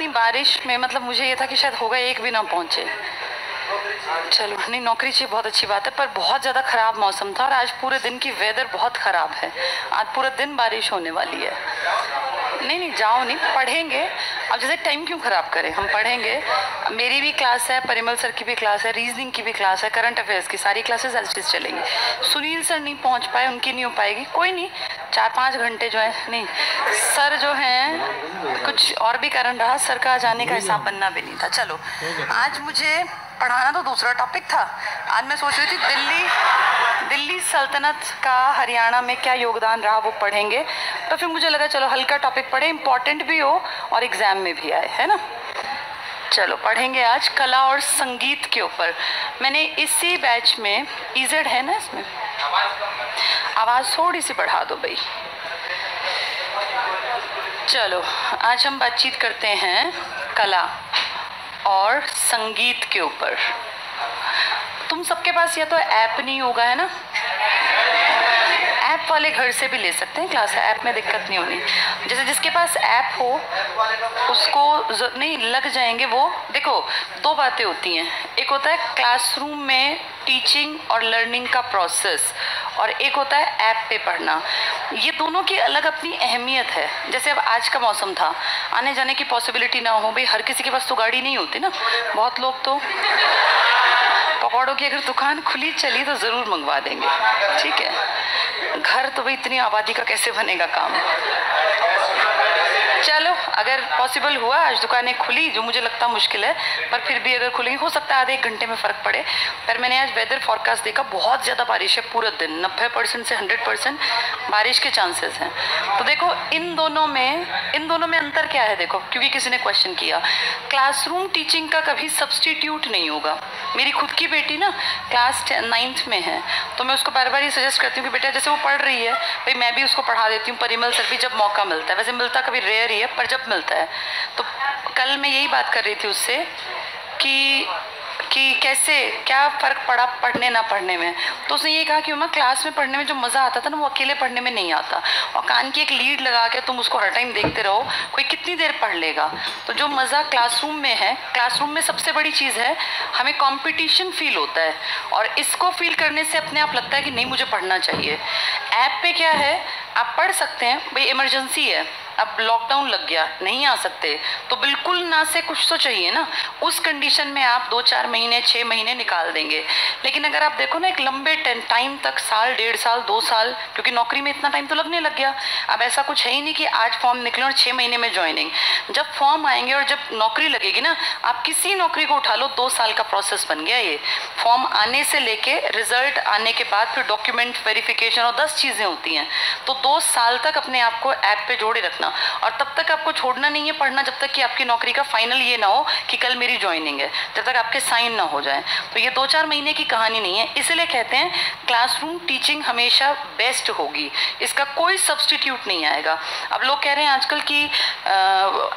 इतनी बारिश में मतलब मुझे ये था कि शायद होगा एक भी ना पहुंचे। चलो नहीं, नौकरी चाहिए, बहुत अच्छी बात है, पर बहुत ज़्यादा ख़राब मौसम था और आज पूरे दिन की वेदर बहुत ख़राब है। आज पूरा दिन बारिश होने वाली है। नहीं नहीं जाओ नहीं, पढ़ेंगे। अब जैसे टाइम क्यों ख़राब करें, हम पढ़ेंगे। मेरी भी क्लास है, परिमल सर की भी क्लास है, रीजनिंग की भी क्लास है, करंट अफेयर्स की सारी क्लासेस ऐसे चलेंगी। सुनील सर नहीं पहुंच पाए, उनकी नहीं हो पाएगी, कोई नहीं, 4-5 घंटे जो है नहीं। सर जो हैं कुछ और भी कारण रहा, सर का जाने का हिसाब बनना भी नहीं था। चलो आज मुझे पढ़ाना तो दूसरा टॉपिक था। आज मैं सोच रही थी दिल्ली सल्तनत का हरियाणा में क्या योगदान रहा वो पढ़ेंगे, तो फिर मुझे लगा चलो हल्का टॉपिक पढ़े, इम्पॉर्टेंट भी हो और एग्जाम में भी आए, है ना। चलो पढ़ेंगे आज कला और संगीत के ऊपर। मैंने इसी बैच में इजेड है ना, इसमें आवाज़ थोड़ी सी बढ़ा दो भाई। चलो आज हम बातचीत करते हैं कला और संगीत के ऊपर। तुम सबके पास या तो ऐप नहीं होगा, है ना, ऐप वाले घर से भी ले सकते हैं क्लास, ऐप में दिक्कत नहीं होनी। जैसे जिसके पास ऐप हो उसको नहीं लग जाएंगे वो। देखो दो बातें होती हैं, एक होता है क्लासरूम में टीचिंग और लर्निंग का प्रोसेस, और एक होता है ऐप पे पढ़ना। ये दोनों की अलग अपनी अहमियत है। जैसे अब आज का मौसम था, आने जाने की पॉसिबिलिटी ना हो, भाई हर किसी के पास तो गाड़ी नहीं होती ना, बहुत लोग तो पकौड़ों की अगर दुकान खुली चली तो ज़रूर मंगवा देंगे, ठीक है। घर तो भाई इतनी आबादी का कैसे बनेगा काम। चलो अगर पॉसिबल हुआ, आज दुकानें खुली, जो मुझे लगता मुश्किल है, पर फिर भी अगर खुलेंगी हो सकता है आधे एक घंटे में फ़र्क पड़े। पर मैंने आज वेदर फॉरकास्ट देखा, बहुत ज़्यादा बारिश है पूरा दिन, 90% से 100% बारिश के चांसेस हैं। तो देखो इन दोनों में अंतर क्या है, देखो, क्योंकि किसी ने क्वेश्चन किया। क्लासरूम टीचिंग का कभी सब्सटीट्यूट नहीं होगा। मेरी खुद की बेटी ना क्लास 9th में है, तो मैं उसको बार बार ये सजेस्ट करती हूँ कि बेटा जैसे वो पढ़ रही है, भाई मैं भी उसको पढ़ा देती हूँ, परिमल सर भी जब मौका मिलता है, वैसे मिलता कभी रेयर ही है पर जब मिलता है। तो कल मैं यही बात कर रही थी उससे कि कैसे क्या फ़र्क पड़ा पढ़ने ना पढ़ने में। तो उसने ये कहा कि मम्मा क्लास में पढ़ने में जो मज़ा आता था ना, वो अकेले पढ़ने में नहीं आता, और कान की एक लीड लगा के तुम उसको हर टाइम देखते रहो, कोई कितनी देर पढ़ लेगा। तो जो मज़ा क्लासरूम में है, क्लासरूम में सबसे बड़ी चीज़ है हमें कंपटीशन फील होता है, और इसको फील करने से अपने आप लगता है कि नहीं मुझे पढ़ना चाहिए। ऐप पे क्या है, आप पढ़ सकते हैं, भाई इमरजेंसी है, अब लॉकडाउन लग गया, नहीं आ सकते, तो बिल्कुल ना से कुछ तो चाहिए ना, उस कंडीशन में आप 2-4 महीने 6 महीने निकाल देंगे। लेकिन अगर आप देखो ना एक लंबे टाइम तक, साल 1.5 साल 2 साल, क्योंकि नौकरी में इतना टाइम तो लगने लग गया। अब ऐसा कुछ है ही नहीं कि आज फॉर्म निकले और 6 महीने में ज्वाइनिंग। जब फॉर्म आएंगे और जब नौकरी लगेगी ना, आप किसी नौकरी को उठा लो, 2 साल का प्रोसेस बन गया ये। फॉर्म आने से लेके रिजल्ट आने के बाद फिर डॉक्यूमेंट वेरिफिकेशन और 10 चीज़ें होती हैं। तो 2 साल तक अपने आप को ऐप पे जोड़े रखना, और तब तक आपको छोड़ना नहीं है पढ़ना, जब तक कि आपकी नौकरी का फाइनल ये ना हो कि कल मेरी ज्वाइनिंग है, जब तक आपके साइन ना हो जाए। तो ये 2-4 महीने की कहानी नहीं है, इसलिए कहते हैं क्लासरूम टीचिंग हमेशा बेस्ट होगी, इसका कोई सब्स्टिट्यूट नहीं आएगा। अब लोग कह रहे हैं आजकल कि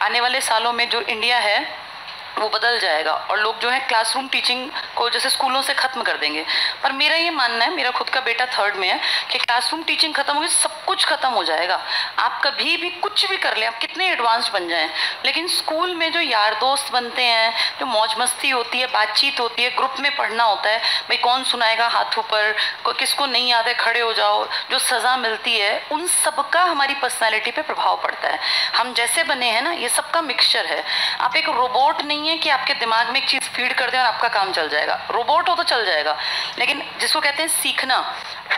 आने वाले सालों में जो इंडिया है वो बदल जाएगा, और लोग जो है क्लासरूम टीचिंग को जैसे स्कूलों से ख़त्म कर देंगे। पर मेरा ये मानना है, मेरा खुद का बेटा 3rd में है, कि क्लासरूम टीचिंग ख़त्म होगी, सब कुछ ख़त्म हो जाएगा। आप कभी भी कुछ भी कर लें, आप कितने एडवांस्ड बन जाएं, लेकिन स्कूल में जो यार दोस्त बनते हैं, जो मौज मस्ती होती है, बातचीत होती है, ग्रुप में पढ़ना होता है, भाई कौन सुनाएगा हाथ ऊपर, किसको नहीं याद है खड़े हो जाओ, जो सज़ा मिलती है, उन सबका हमारी पर्सनैलिटी पर प्रभाव पड़ता है। हम जैसे बने हैं ना, ये सबका मिक्सचर है। आप एक रोबोट नहीं है कि आपके दिमाग में एक चीज़ फीड कर दें और आपका काम चल जाएगा। रोबोट हो तो चल जाएगा, लेकिन जिसको कहते हैं सीखना,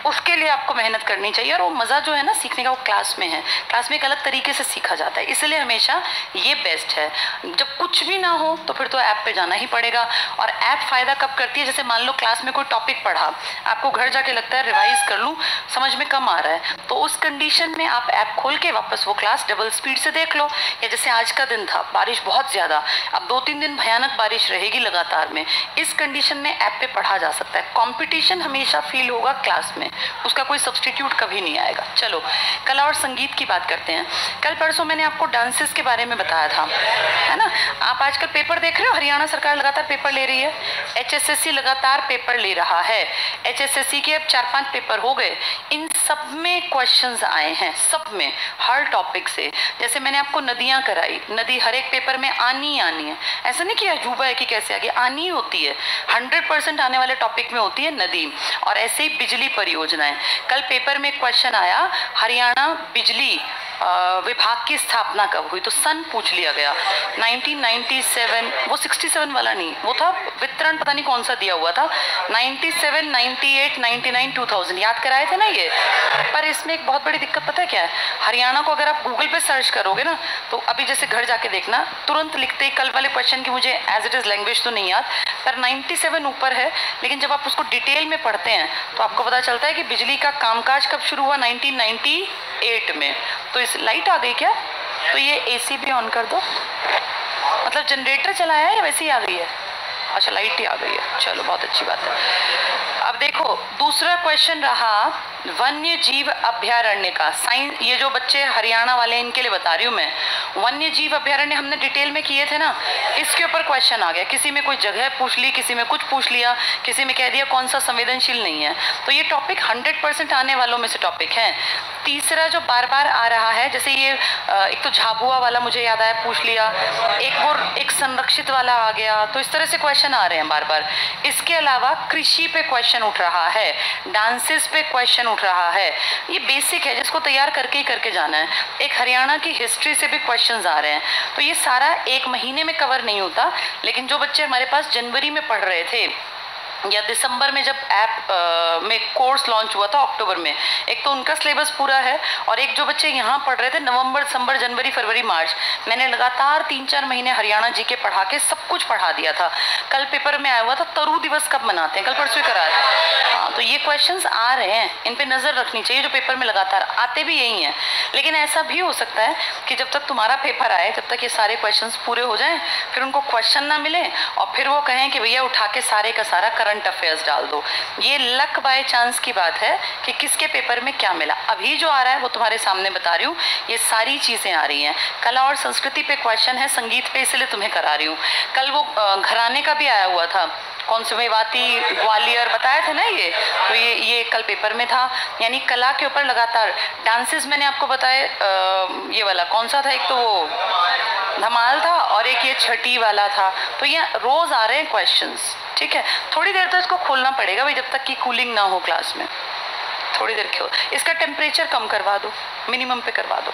उसके लिए आपको मेहनत करनी चाहिए, और वो मज़ा जो है ना सीखने का, वो क्लास में है। क्लास में एक अलग तरीके से सीखा जाता है, इसलिए हमेशा ये बेस्ट है। जब कुछ भी ना हो तो फिर तो ऐप पे जाना ही पड़ेगा। और ऐप फ़ायदा कब करती है, जैसे मान लो क्लास में कोई टॉपिक पढ़ा, आपको घर जाके लगता है रिवाइज़ कर लूँ, समझ में कम आ रहा है, तो उस कंडीशन में आप ऐप खोल के वापस वो क्लास डबल स्पीड से देख लो। या जैसे आज का दिन था, बारिश बहुत ज़्यादा, अब 2-3 2-3 दिन भयानक बारिश रहेगी लगातार में, इस कंडीशन में ऐप पे पढ़ा जा सकता है। कंपटीशन हमेशा फील होगा क्लास में, उसका कोई सब्स्टिट्यूट कभी नहीं आएगा। चलो कला और संगीत की बात करते हैं। कल परसों मैंने आपको डांसेस के बारे में बताया था, है ना। आप आजकल पेपर देख रहे हो, हरियाणा सरकार लगातार पेपर ले रही है, HSSC लगातार पेपर ले रहा है। HSSC के अब 4-5 पेपर हो गए, इन सब में क्वेश्चंस आए हैं, सब में, हर टॉपिक से। जैसे मैंने आपको नदियां कराई, नदी हर एक पेपर में आनी ही आनी है, ऐसा नहीं कि अजूबा है कि कैसे आगे, आनी ही होती है, 100% आने वाले टॉपिक में होती है नदी। और ऐसे ही बिजली परियोजनाएं, कल पेपर में क्वेश्चन आया, हरियाणा बिजली विभाग की स्थापना कब हुई, तो सन पूछ लिया गया, 1997, वो 67 वाला नहीं, वो था वितरण पता नहीं कौन सा दिया हुआ था, 97, 98, 99, 2000 याद कराए थे ना ये। पर इसमें एक बहुत बड़ी दिक्कत पता है क्या है, हरियाणा को अगर आप गूगल पे सर्च करोगे ना, तो अभी जैसे घर जाके देखना, तुरंत लिखते ही कल वाले क्वेश्चन की मुझे एज इट इज़ लैंग्वेज तो नहीं याद, पर 97 ऊपर है, लेकिन जब आप उसको डिटेल में पढ़ते हैं तो आपको पता चलता है कि बिजली का कामकाज कब शुरू हुआ, 1998 में। तो इस लाइट आ गई क्या, तो ये AC भी ऑन कर दो, मतलब जनरेटर चलाया है या वैसे ही आ गई है, अच्छा लाइट ही आ गई है, चलो बहुत अच्छी बात है। अब देखो दूसरा क्वेश्चन रहा वन्य जीव अभ्यारण्य का, साइंस, ये जो बच्चे हरियाणा वाले इनके लिए बता रही हूँ मैं, वन्य जीव अभ्यारण्य हमने डिटेल में किए थे ना, इसके ऊपर क्वेश्चन आ गया, किसी में कोई जगह पूछ ली, किसी में कुछ पूछ लिया, किसी में कह दिया कौन सा संवेदनशील नहीं है, तो ये टॉपिक 100% आने वालों में से टॉपिक है। तीसरा जो बार बार आ रहा है, जैसे ये एक तो झाबुआ वाला मुझे याद आया, पूछ लिया, एक संरक्षित वाला आ गया, तो इस तरह से क्वेश्चन आ रहे हैं बार बार। इसके अलावा कृषि पे क्वेश्चन उठ रहा है, डांसेस पे क्वेश्चन उठ रहा है, ये बेसिक है जिसको तैयार करके ही करके जाना है। एक हरियाणा की हिस्ट्री से भी क्वेश्चंस आ रहे हैं, तो ये सारा एक महीने में कवर नहीं होता, लेकिन जो बच्चे हमारे पास जनवरी में पढ़ रहे थे या दिसंबर में जब ऐप में कोर्स लॉन्च हुआ था अक्टूबर में, एक तो उनका सिलेबस पूरा है, और एक जो बच्चे यहाँ पढ़ रहे थे नवंबर, दिसंबर, जनवरी, फरवरी, मार्च, मैंने लगातार 3-4 महीने हरियाणा जी के पढ़ा के सब कुछ पढ़ा दिया था। कल पेपर में आया हुआ था तरु दिवस कब मनाते हैं, कल परसों ही कराया था। हाँ, तो ये क्वेश्चंस आ रहे हैं, इन पे नज़र रखनी चाहिए, जो पेपर में लगातार आते भी यही हैं। लेकिन ऐसा भी हो सकता है कि जब तक तुम्हारा पेपर आए, जब तक ये सारे क्वेश्चंस पूरे हो जाएं, फिर उनको क्वेश्चन ना मिले और फिर वो कहें कि भैया उठा के सारे का सारा करंट अफेयर्स डाल दो। ये लक बाय चांस की बात है कि किसके पेपर में क्या मिला। अभी जो आ रहा है वो तुम्हारे सामने बता रही हूँ, ये सारी चीज़ें आ रही हैं। कला और संस्कृति पे क्वेश्चन है, संगीत पे इसलिए तुम्हें करा रही हूँ। कल वो घराने का भी आया हुआ था, कौन से मेवाती, ग्वालियर बताए थे ना ये, तो ये कल पेपर में था। यानी कला के ऊपर लगातार डांसेस मैंने आपको बताया, ये वाला कौन सा था, एक तो वो धमाल था और एक ये छठी वाला था, तो ये रोज आ रहे हैं क्वेश्चंस। ठीक है, थोड़ी देर तो इसको खोलना पड़ेगा भाई, जब तक कि कूलिंग ना हो क्लास में, थोड़ी देर क्यों, इसका टेम्परेचर कम करवा दो, मिनिमम पे करवा दो।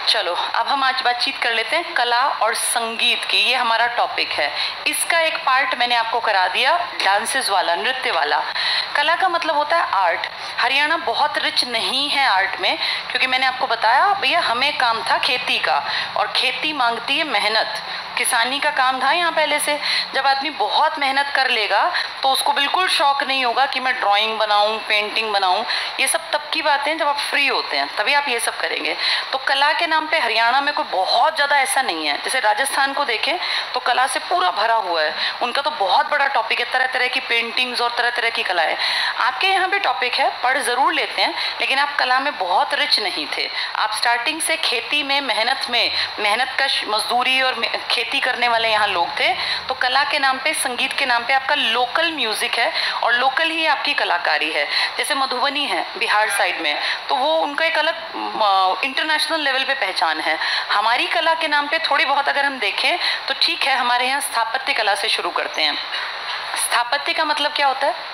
चलो अब हम आज बातचीत कर लेते हैं कला और संगीत की, ये हमारा टॉपिक है। इसका एक पार्ट मैंने आपको करा दिया, डांसेस वाला, नृत्य वाला। कला का मतलब होता है आर्ट। हरियाणा बहुत रिच नहीं है आर्ट में, क्योंकि मैंने आपको बताया भैया हमें काम था खेती का, और खेती मांगती है मेहनत, किसानी का काम था यहाँ पहले से। जब आदमी बहुत मेहनत कर लेगा तो उसको बिल्कुल शौक नहीं होगा कि मैं ड्राइंग बनाऊं, पेंटिंग बनाऊं। ये सब तब की बातें हैं जब आप फ्री होते हैं, तभी आप ये सब करेंगे। तो कला के नाम पे हरियाणा में कोई बहुत ज़्यादा ऐसा नहीं है। जैसे राजस्थान को देखें तो कला से पूरा भरा हुआ है, उनका तो बहुत बड़ा टॉपिक है, तरह तरह की पेंटिंग्स और तरह तरह की कलाएँ। आपके यहाँ भी टॉपिक है, पढ़ ज़रूर लेते हैं, लेकिन आप कला में बहुत रिच नहीं थे। आप स्टार्टिंग से खेती में, मेहनत का मजदूरी और खेती करने वाले यहाँ लोग थे। तो कला के नाम पे, संगीत के नाम पे आपका लोकल म्यूजिक है और लोकल ही आपकी कलाकारी है। जैसे मधुबनी है बिहार साइड में, तो वो उनका एक अलग इंटरनेशनल लेवल पे पहचान है। हमारी कला के नाम पे थोड़ी बहुत अगर हम देखें तो ठीक है, हमारे यहाँ स्थापत्य कला से शुरू करते हैं। स्थापत्य का मतलब क्या होता है?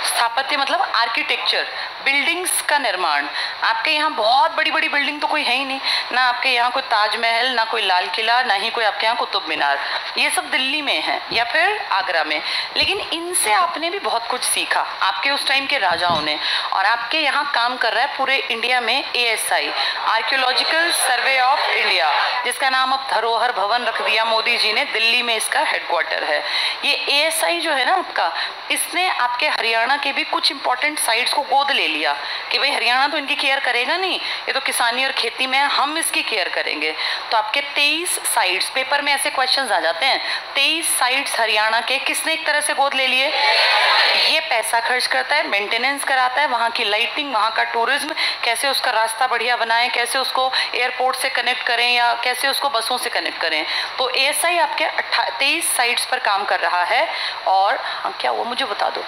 स्थापत्य मतलब आर्किटेक्चर, बिल्डिंग्स का निर्माण। आपके यहाँ बहुत बड़ी बड़ी बिल्डिंग तो कोई है ही नहीं, ना आपके यहाँ कोई ताजमहल, ना कोई लाल किला, ना ही कोई आपके यहाँ कुतुब मीनार। ये सब दिल्ली में है या फिर आगरा में। लेकिन इनसे आपने भी बहुत कुछ सीखा, आपके उस टाइम के राजाओं ने। और आपके यहाँ काम कर रहा है पूरे इंडिया में ASI, archaeological survey of India, जिसका नाम अब धरोहर भवन रख दिया मोदी जी ने। दिल्ली में इसका हेडक्वार्टर है। ये ASI जो है ना आपका, इसने आपके आपके हरियाणा के भी कुछ इंपॉर्टेंट साइट्स को गोद ले लिया कि भाई हरियाणा तो इनकी केयर करेगा नहीं, ये तो किसानी और खेती में है, हम इसकी केयर करेंगे। तो आपके 23 साइट्स, पेपर में ऐसे क्वेश्चंस आ जाते हैं, 23 साइट्स हरियाणा के किसने एक तरह से गोद ले लिए। ये पैसा खर्च करता है, मेंटेनेंस कराता है, वहाँ की लाइटिंग, वहाँ का टूरिज्म, कैसे उसका रास्ता बढ़िया बनाएं, कैसे उसको एयरपोर्ट से कनेक्ट करें या कैसे उसको बसों से कनेक्ट करें। तो ASI आपके 23 साइट्स पर काम कर रहा है। और क्या हुआ मुझे बता दो।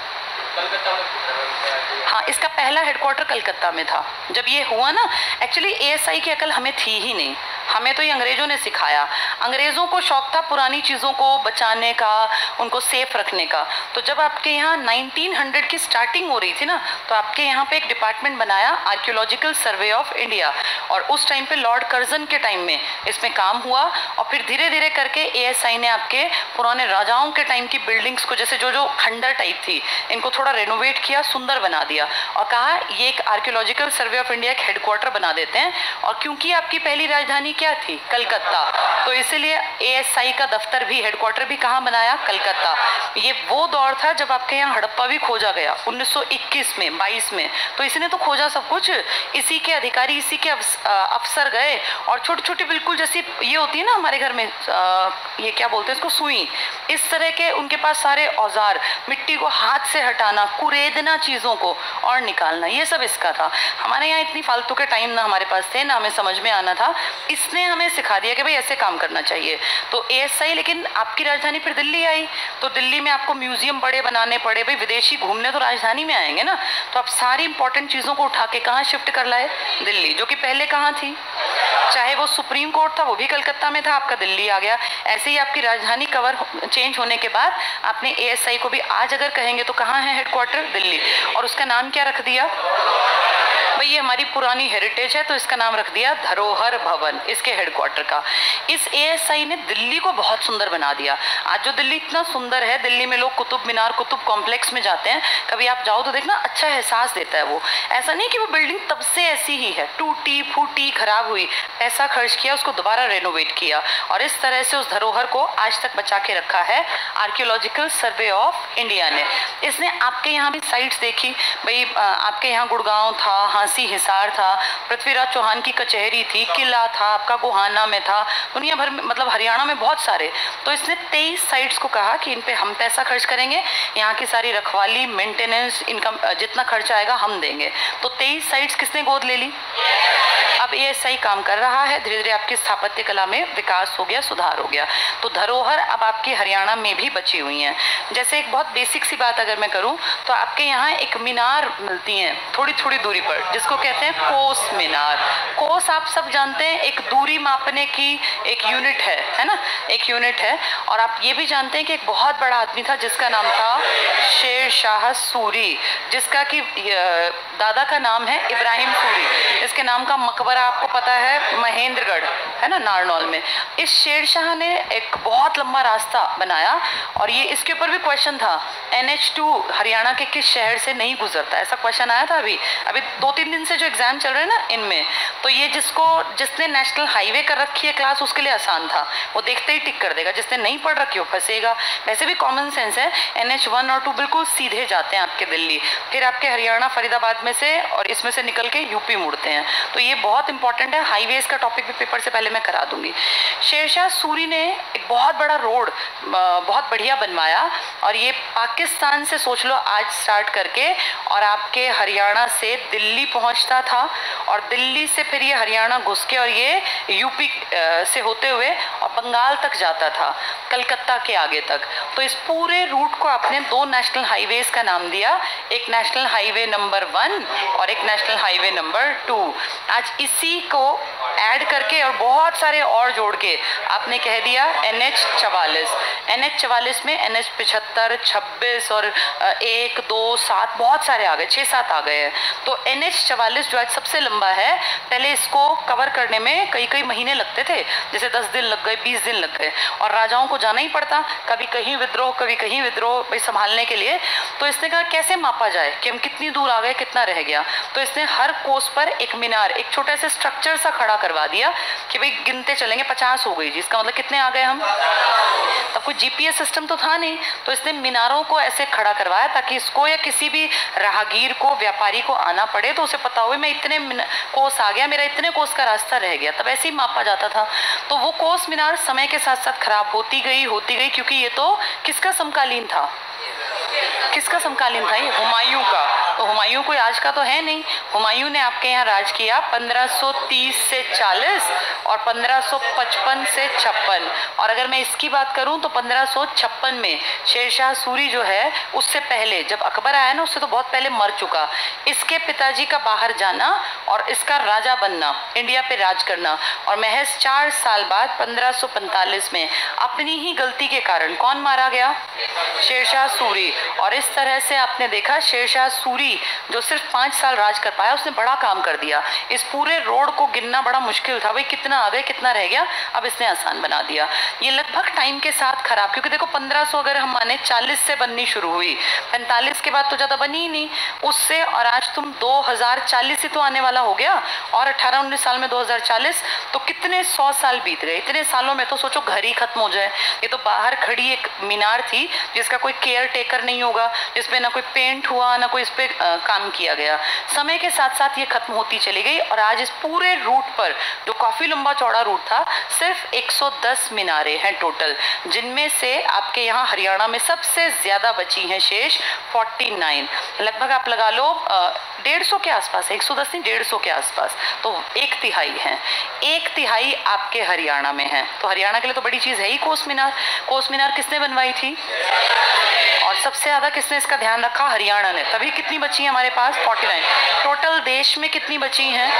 हाँ, इसका पहला हेडक्वार्टर कलकत्ता में था जब ये हुआ ना। एक्चुअली ASI की अकल हमें थी ही नहीं, हमें तो ये अंग्रेज़ों ने सिखाया। अंग्रेज़ों को शौक था पुरानी चीज़ों को बचाने का, उनको सेफ रखने का। तो जब आपके यहाँ 1900 की स्टार्टिंग हो रही थी ना, तो आपके यहाँ पे एक डिपार्टमेंट बनाया, आर्कियोलॉजिकल सर्वे ऑफ इंडिया, और उस टाइम पे लॉर्ड कर्जन के टाइम में इसमें काम हुआ। और फिर धीरे धीरे करके ASI ने आपके पुराने राजाओं के टाइम की बिल्डिंग्स को, जैसे जो खंडर टाइप थी, इनको थोड़ा रेनोवेट किया, सुंदर बना दिया और कहा ये एक आर्कियोलॉजिकल सर्वे ऑफ इंडिया का हेडक्वार्टर बना देते हैं। और क्योंकि आपकी पहली राजधानी क्या थी, कलकत्ता, तो इसलिए ASI का दफ्तर भी, हेडक्वार्टर भी कहाँ बनाया, कलकत्ता। ये वो दौर था जब आपके यहाँ हड़प्पा भी खोजा गया 1921 में, 22 में। तो इसने तो खोजा सब कुछ, इसी के अधिकारी, इसी के अफसर गए और छोटी छोटी बिल्कुल जैसी ये होती है ना हमारे घर में, ये क्या बोलते हैं इसको, सुई, इस तरह के उनके पास सारे औजार, मिट्टी को हाथ से हटाना, कुरेदना चीज़ों को और निकालना, ये सब इसका था। हमारे यहाँ इतनी फालतू के टाइम ना हमारे पास थे, ना हमें समझ में आना था, इसने हमें सिखा दिया कि भाई ऐसे काम करना चाहिए। तो ASI, लेकिन आपकी राजधानी फिर दिल्ली आई, तो दिल्ली में आपको म्यूजियम बड़े बनाने पड़े, भाई विदेशी घूमने तो राजधानी में आएंगे ना, तो आप सारी इंपॉर्टेंट चीज़ों को उठा के कहाँ शिफ्ट कर लाए, दिल्ली, जो कि पहले कहाँ थी। चाहे वो सुप्रीम कोर्ट था वो भी कलकत्ता में था, आपका दिल्ली आ गया। ऐसे ही आपकी राजधानी चेंज होने के बाद आपने ASI को भी आज अगर कहेंगे तो कहाँ है हेडक्वार्टर, दिल्ली। और उसका नाम क्या रख दिया, भाई ये हमारी पुरानी हेरिटेज है तो इसका नाम रख दिया धरोहर भवन, इसके हेडक्वार्टर का। इस ASI ने दिल्ली को बहुत सुंदर बना दिया। आज जो दिल्ली इतना सुंदर है, दिल्ली में लोग कुतुब मीनार, कुतुब कॉम्प्लेक्स में जाते हैं, कभी आप जाओ तो देखना, अच्छा एहसास देता है वो। ऐसा नहीं कि वो बिल्डिंग तब से ऐसी ही है, टूटी फूटी खराब हुई, पैसा खर्च किया, उसको दोबारा रेनोवेट किया और इस तरह से उस धरोहर को आज तक बचा के रखा है आर्कियोलॉजिकल सर्वे ऑफ इंडिया ने। इसने आपके यहाँ भी साइट्स देखी, भाई आपके यहाँ गुड़गांव था, हांसी हिसार था, पृथ्वीराज चौहान की कचहरी थी, किला था आपका गोहाना में था, दुनिया भर में, मतलब हरियाणा में बहुत सारे। तो इसने 23 साइट्स को कहा कि इन पे हम पैसा खर्च करेंगे, यहाँ की सारी रखवाली, मेंटेनेंस, इनकम, जितना खर्चा आएगा हम देंगे। तो 23 साइट्स किसने गोद ले ली। अब ASI काम कर रहा है, धीरे धीरे आपकी स्थापत्य कला में विकास हो गया, सुधार हो गया। तो धरोहर अब आपके हरियाणा में भी बची हुई हैं। जैसे एक बहुत बेसिक सी बात अगर मैं करूं तो आपके यहाँ एक मीनार मिलती हैं थोड़ी थोड़ी दूरी पर, जिसको कहते हैं कोस मीनार। कोस आप सब जानते हैं, एक दूरी मापने की एक यूनिट है ना, एक यूनिट है। और आप ये भी जानते हैं कि एक बहुत बड़ा आदमी था जिसका नाम था शेर शाह सूरी, जिसका कि दादा का नाम है इब्राहिम सूरी। इसके नाम का मकबरा आपको पता है महेंद्रगढ़, है ना, नारनौल में। इस शेर शाह ने एक बहुत लंबा रास्ता बनाया और ये इसके ऊपर भी क्वेश्चन था, NH2 हरियाणा के किस शहर से नहीं गुजरता, ऐसा क्वेश्चन आया था अभी 2-3 दिन से जो एग्जाम चल रहे हैं ना इनमें। तो ये जिसने नेशनल हाईवे कर रखी है क्लास, उसके लिए आसान था, वो देखते ही टिक कर देगा। जिसने नहीं पढ़ रखी हो फंसेगा। वैसे भी कॉमन सेंस है, NH1 और 2 बिल्कुल सीधे जाते हैं आपके दिल्ली, फिर आपके हरियाणा फरीदाबाद में से और इसमें से निकल के यूपी मुड़ते हैं। तो ये बहुत इंपॉर्टेंट है, हाईवेज का टॉपिक भी पेपर से पहले मैं करा दूंगी। शेरशाह सूरी ने एक बहुत बड़ा रोड बहुत बढ़िया बनवाया और ये पाकिस्तान से सोच लो आज स्टार्ट करके और आपके हरियाणा से दिल्ली पहुंचता था और दिल्ली से फिर ये हरियाणा घुस के और ये यूपी से होते हुए और बंगाल तक जाता था, कलकत्ता के आगे तक। तो इस पूरे रूट को आपने 2 नेशनल हाईवेज का नाम दिया, एक नेशनल हाईवे नंबर 1 और एक नेशनल हाईवे नंबर 2। आज इसी को ऐड करके और बहुत सारे और जोड़ के आपने कह दिया NH44। NH44 में NH75, 26 और 1, 2, 7 बहुत सारे आ गए, 6-7 आ गए हैं। तो NH44 जो आज सबसे लंबा है, पहले इसको कवर करने में कई महीने लगते थे, जैसे 10 दिन लग गए, 20 दिन लग गए और राजाओं को जाना ही पड़ता, कभी कहीं विद्रोह, कभी कहीं विद्रोह भाई संभालने के लिए। तो इसने कहा कैसे मापा जाए कि हम कितनी दूर आ गए, कितना रह गया। तो इसने हर कोस पर एक मीनार, एक छोटे से स्ट्रक्चर सा खड़ा करवा दिया कि भाई गिनते चलेंगे 50 हो गई जी, इसका मतलब कितने आ गए हम। तब कोई जीपीएस सिस्टम तो था नहीं, तो इसने मीनारों को ऐसे खड़ा करवाया ताकि इसको या किसी भी राहगीर को, व्यापारी को आना पड़े तो उसे पता हो मैं इतने कोस आ गया, मेरा इतने कोस का रास्ता रह गया। तब ऐसे ही मापा जाता था। तो वो कोस मीनार समय के साथ साथ खराब होती गई क्योंकि ये तो किसका समकालीन था, किसका समकालीन था, ये हुमायूं का। तो हुमायूं कोई आज का तो है नहीं। हुमायूं ने आपके यहाँ राज किया 1530 से 40 और 1555 से 56। और अगर मैं इसकी बात करूं तो 1556 में शेरशाह सूरी जो है, उससे पहले जब अकबर आया ना, उससे तो बहुत पहले मर चुका। इसके पिताजी का बाहर जाना और इसका राजा बनना, इंडिया पे राज करना, और महज 4 साल बाद 1545 में अपनी ही गलती के कारण कौन मारा गया, शेरशाह सूरी। और इस तरह से आपने देखा शेरशाह सूरी जो सिर्फ 5 साल राज कर पाया, उसने बड़ा काम कर दिया। इस पूरे रोड को गिनना बड़ा मुश्किल था, भाई कितना आ गए कितना रह गया, अब इसने आसान बना दिया। ये लगभग टाइम के साथ खराब, क्योंकि देखो 1500 अगर हम माने 40 से बननी शुरू हुई, 45 के बाद तो ज़्यादा बनी ही नहीं उससे, और आज तुम 2040 ही तो आने वाला हो गया, और 18-19 साल में 2040, तो कितने 100 साल बीत गए। इतने सालों में तो सोचो घर ही खत्म हो जाए। ये तो बाहर खड़ी एक मीनार थी जिसका कोई केयर टेकर नहीं होगा, जिसपे ना कोई पेंट हुआ ना कोई इस पे काम किया गया। समय के साथ साथ ये खत्म होती चली गई, और आज इस पूरे रूट पर, जो काफी लंबा चौड़ा रूट था, सिर्फ 110 मीनारें हैं टोटल, जिनमें से आपके यहाँ हरियाणा में सबसे ज्यादा बची हैं शेष 49। लगभग आप लगा लो 150 के आसपास है, 110 नहीं 150 के आसपास, तो 1/3 है। 1/3 आपके हरियाणा में है। तो हरियाणा के लिए तो बड़ी चीज है ही कोस मीनार। कोस मीनार किसने बनवाई थी, और सबसे ज्यादा किसने इसका ध्यान रखा, हरियाणा ने। तभी कितनी बची है हमारे पास 49। टोटल देश में कितनी बची हैं,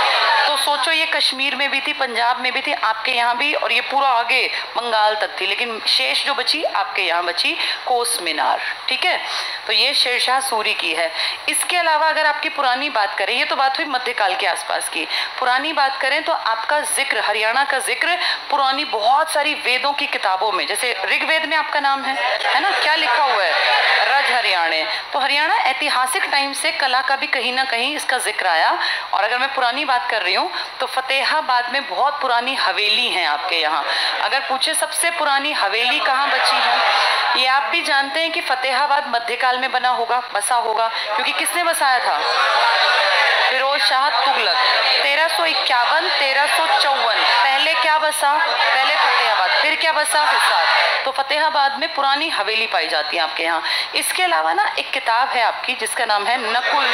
तो सोचो ये कश्मीर में भी थी, पंजाब में भी थी, आपके यहाँ भी, और ये पूरा आगे बंगाल तक थी, लेकिन शेष जो बची आपके यहाँ बची कोस मीनार। ठीक है, तो ये शेरशाह सूरी की है। इसके अलावा अगर आपकी पुरानी बात करें, ये तो बात हुई मध्यकाल के आसपास की, पुरानी बात करें तो आपका जिक्र, हरियाणा का जिक्र पुरानी बहुत सारी वेदों की किताबों में, जैसे ऋग्वेद में आपका नाम है ना, क्या लिखा हुआ है, रज हरियाणे। तो हरियाणा ऐतिहासिक टाइम से कला का भी कहीं ना कहीं इसका जिक्र आया। और अगर मैं पुरानी बात कर रही हूँ तो फतेहाबाद में बहुत पुरानी हवेली है आपके यहाँ। अगर पूछे सबसे पुरानी हवेली कहाँ बची है, ये आप भी जानते हैं कि फतेहाबाद मध्यकाल में बना होगा, बसा होगा, क्योंकि किसने बसाया था, फिरोज शाह तुगलक। 1351 1354 पहले क्या बसा, पहले फतेहाबाद, फिर क्या बसा, हिसार। तो फतेहाबाद में पुरानी हवेली पाई जाती है आपके यहाँ। इसके अलावा ना एक किताब है आपकी जिसका नाम है नकुल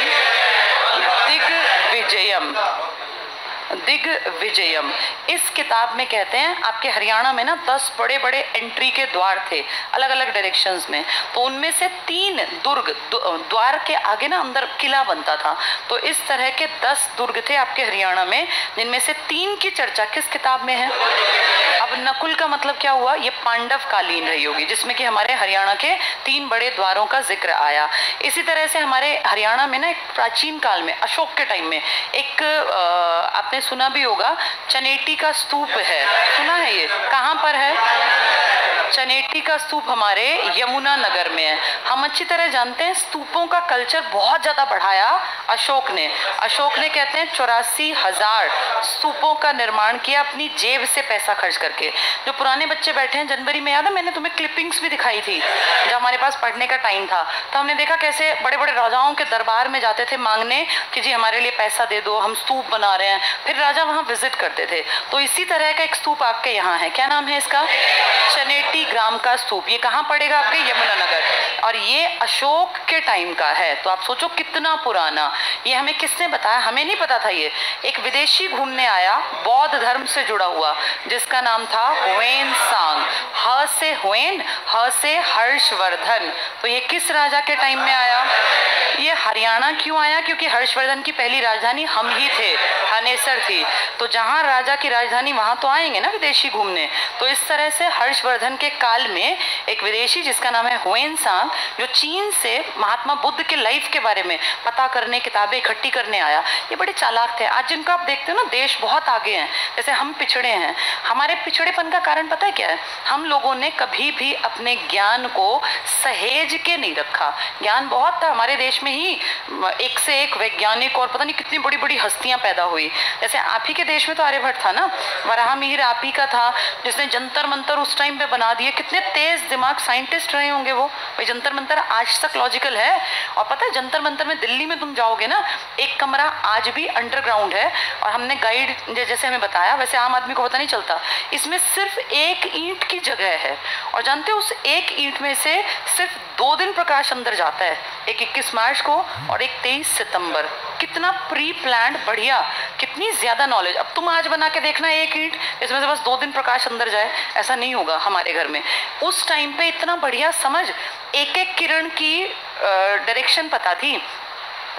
दिग्विजयम। दिग्विजयम, इस किताब में कहते हैं आपके हरियाणा में ना 10 बड़े बड़े एंट्री के द्वार थे अलग अलग डायरेक्शंस में, तो उनमें से 3 दुर्ग, द्वार के आगे ना अंदर किला बनता था। तो इस तरह के 10 दुर्ग थे आपके हरियाणा में, जिनमें से 3 की चर्चा किस किताब में है। अब नकुल का मतलब क्या हुआ, ये पांडव कालीन रही होगी, जिसमें कि हमारे हरियाणा के 3 बड़े द्वारों का जिक्र आया। इसी तरह से हमारे हरियाणा में ना एक प्राचीन काल में, अशोक के टाइम में, एक आपने सुना भी होगा चनेटी का स्तूप है, सुना है, ये कहाँ पर है, चनेटी का स्तूप हमारे यमुना नगर में है। हम अच्छी तरह जानते हैं स्तूपों का कल्चर बहुत ज्यादा बढ़ाया अशोक ने। अशोक ने कहते हैं 84,000 स्तूपों का निर्माण किया अपनी जेब से पैसा खर्च करके। जो पुराने बच्चे बैठे हैं, जनवरी में याद है मैंने तुम्हें क्लिपिंग्स भी दिखाई थी, जब हमारे पास पढ़ने का टाइम था, तो हमने देखा कैसे बड़े बड़े राजाओं के दरबार में जाते थे मांगने कि जी हमारे लिए पैसा दे दो, हम स्तूप बना रहे हैं, फिर राजा वहाँ विजिट करते थे। तो इसी तरह का एक स्तूप आपके यहाँ है, क्या नाम है इसका, चनेटी ग्राम का स्तूप। ये कहाँ पड़ेगा, आपके यमुना नगर, और ये अशोक के टाइम का है। तो आप सोचो कितना पुराना। ये हमें किसने बताया, हमें नहीं पता था। ये एक विदेशी घूमने आया बौद्ध धर्म से जुड़ा हुआ, जिसका नाम था ह्वेन सांग, ह से ह्वेन, ह से हर्षवर्धन। तो ये किस राजा के टाइम में आया, ये हरियाणा क्यों आया? क्योंकि हर्षवर्धन की पहली राजधानी हम ही थे, हनेसर थी। तो जहाँ राजा की राजधानी वहाँ तो आएंगे ना विदेशी घूमने। तो इस तरह से हर्षवर्धन के काल में एक विदेशी जिसका नाम है हुएनसांग, जो चीन से महात्मा बुद्ध के लाइफ के बारे में पता करने, किताबें इकट्ठी करने आया। ये बड़े चालाक थे। आज जिनको आप देखते हो ना, देश बहुत आगे हैं, जैसे हम पिछड़े हैं। हमारे पिछड़ेपन का कारण पता है क्या है? हम लोगों ने कभी भी अपने ज्ञान को सहेज के नहीं रखा। ज्ञान बहुत था हमारे देश में ही, एक से एक वैज्ञानिक और पता नहीं कितनी बड़ी बड़ी हस्तियां पैदा हुई। जैसे आप ही के देश में तो आर्यभट्ट था ना, वराहमिहिर आप ही का था जिसने जंतर मंतर उस टाइम पे बना दिए। कितने तेज दिमाग साइंटिस्ट रहे होंगे वो। भाई जंतर मंतर आज तक लॉजिकल है। और पता है जंतर मंतर में दिल्ली में तुम जाओगे ना, एक कमरा आज भी अंडरग्राउंड है। और हमने गाइड जैसे हमें बताया, वैसे आम आदमी को पता नहीं चलता, इसमें सिर्फ एक ईंट की जगह है। और जानते हो उस एक ईंट में से सिर्फ 2 दिन प्रकाश अंदर जाता है, एक 21 मार्च को और एक 23 सितंबर। कितना प्री प्लान्ड, बढ़िया, कितनी ज्यादा नॉलेज। अब तुम आज बना के देखना एक ईंट इसमें से बस 2 दिन प्रकाश अंदर जाए, ऐसा नहीं होगा हमारे घर में। उस टाइम पे इतना बढ़िया समझ, एक एक किरण की डायरेक्शन पता थी।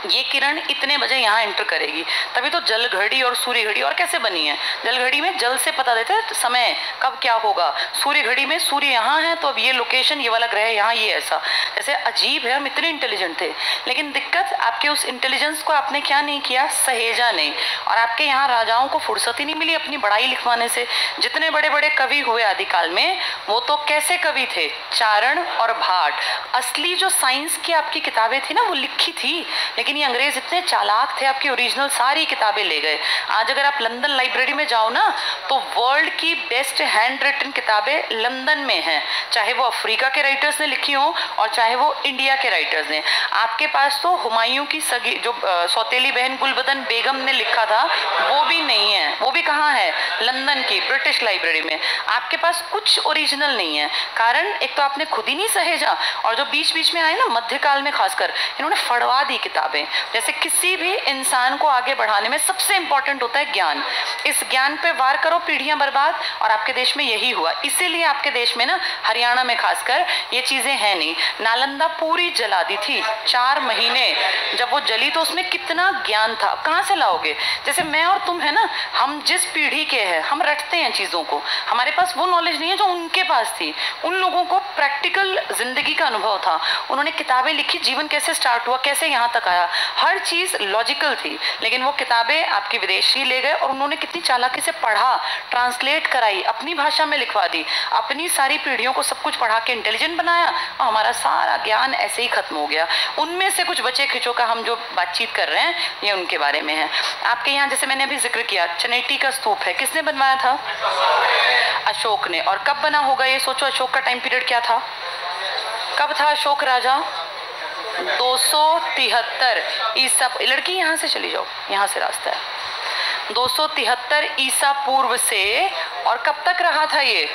ये किरण इतने बजे यहाँ एंटर करेगी, तभी तो जल घड़ी और सूर्य घड़ी और कैसे बनी है। जल घड़ी में जल से पता देते हैं समय कब क्या होगा, सूर्य घड़ी में सूर्य यहाँ है तो अब ये लोकेशन, ये वाला ग्रह यहाँ, ये ऐसा। जैसे अजीब है, हम इतने इंटेलिजेंट थे, लेकिन दिक्कत आपके उस इंटेलिजेंस को आपने क्या नहीं किया, सहेजा नहीं। और आपके यहाँ राजाओं को फुर्सत ही नहीं मिली अपनी बड़ाई लिखवाने से। जितने बड़े बड़े कवि हुए आदिकाल में, वो तो कैसे कवि थे, चारण और भाट। असली जो साइंस की आपकी किताबें थी ना, वो लिखी थी, लेकिन ये अंग्रेज इतने चालाक थे, आपकी ओरिजिनल सारी किताबें ले गए। आज अगर आप लंदन लाइब्रेरी में जाओ ना, तो वर्ल्ड की बेस्ट हैंड रिटन किताबें लंदन में हैं, चाहे वो अफ्रीका के राइटर्स ने लिखी हो और चाहे वो इंडिया के राइटर्स ने। आपके पास तो हुमायूं की सगी जो सौतेली बहन गुलबदन बेगम ने लिखा था, वो भी नहीं है। वो भी कहाँ है? लंदन की ब्रिटिश लाइब्रेरी में। आपके पास कुछ ओरिजिनल नहीं है। कारण एक तो आपने खुद ही नहीं सहेजा, और जो बीच बीच में आए ना मध्यकाल में खासकर, इन्होंने फड़वा दी किताबें। जैसे किसी भी इंसान को आगे बढ़ाने में सबसे इंपॉर्टेंट होता है ज्ञान। इस ज्ञान पे वार करो, पीढ़ियां बर्बाद। और आपके देश में यही हुआ। इसीलिए आपके देश में ना, हरियाणा में खासकर, ये चीजें हैं नहीं। नालंदा पूरी जला दी थी 4 महीने। जब वो जली तो उसमें कितना ज्ञान था, कहाँ से लाओगे? जैसे मैं और तुम है ना, हम जिस पीढ़ी के हैं, हम रटते हैं चीजों को, हमारे पास वो नॉलेज नहीं है जो उनके पास थी। उन लोगों को प्रैक्टिकल जिंदगी का अनुभव था। उन्होंने किताबें लिखी, जीवन कैसे स्टार्ट हुआ, कैसे यहाँ तक आया, हर चीज लॉजिकल थी। लेकिन वो किताबें आपके विदेशी ले गए और उन्होंने कितनी चालाकी से पढ़ा, ट्रांसलेट कराई, अपनी भाषा में लिखवा दी, अपनी सारी पीढ़ियों को सब कुछ पढ़ा के इंटेलिजेंट बनाया, और हमारा सारा ज्ञान ऐसे ही खत्म हो गया। उनमें से कुछ बचे खिचों का हम जो बातचीत कर रहे हैं, ये उनके बारे में है। आपके यहाँ जैसे मैंने अभी जिक्र किया, चनेटी का स्तूप है, किसने बनवाया था? अशोक ने। और कब बना होगा ये सोचो, अशोक का टाइम पीरियड क्या था, कब था अशोक राजा? 273 ईसा। लड़की यहाँ से चली जाओ, यहाँ से रास्ता है। 273 ईसा पूर्व से, और कब तक रहा था ये?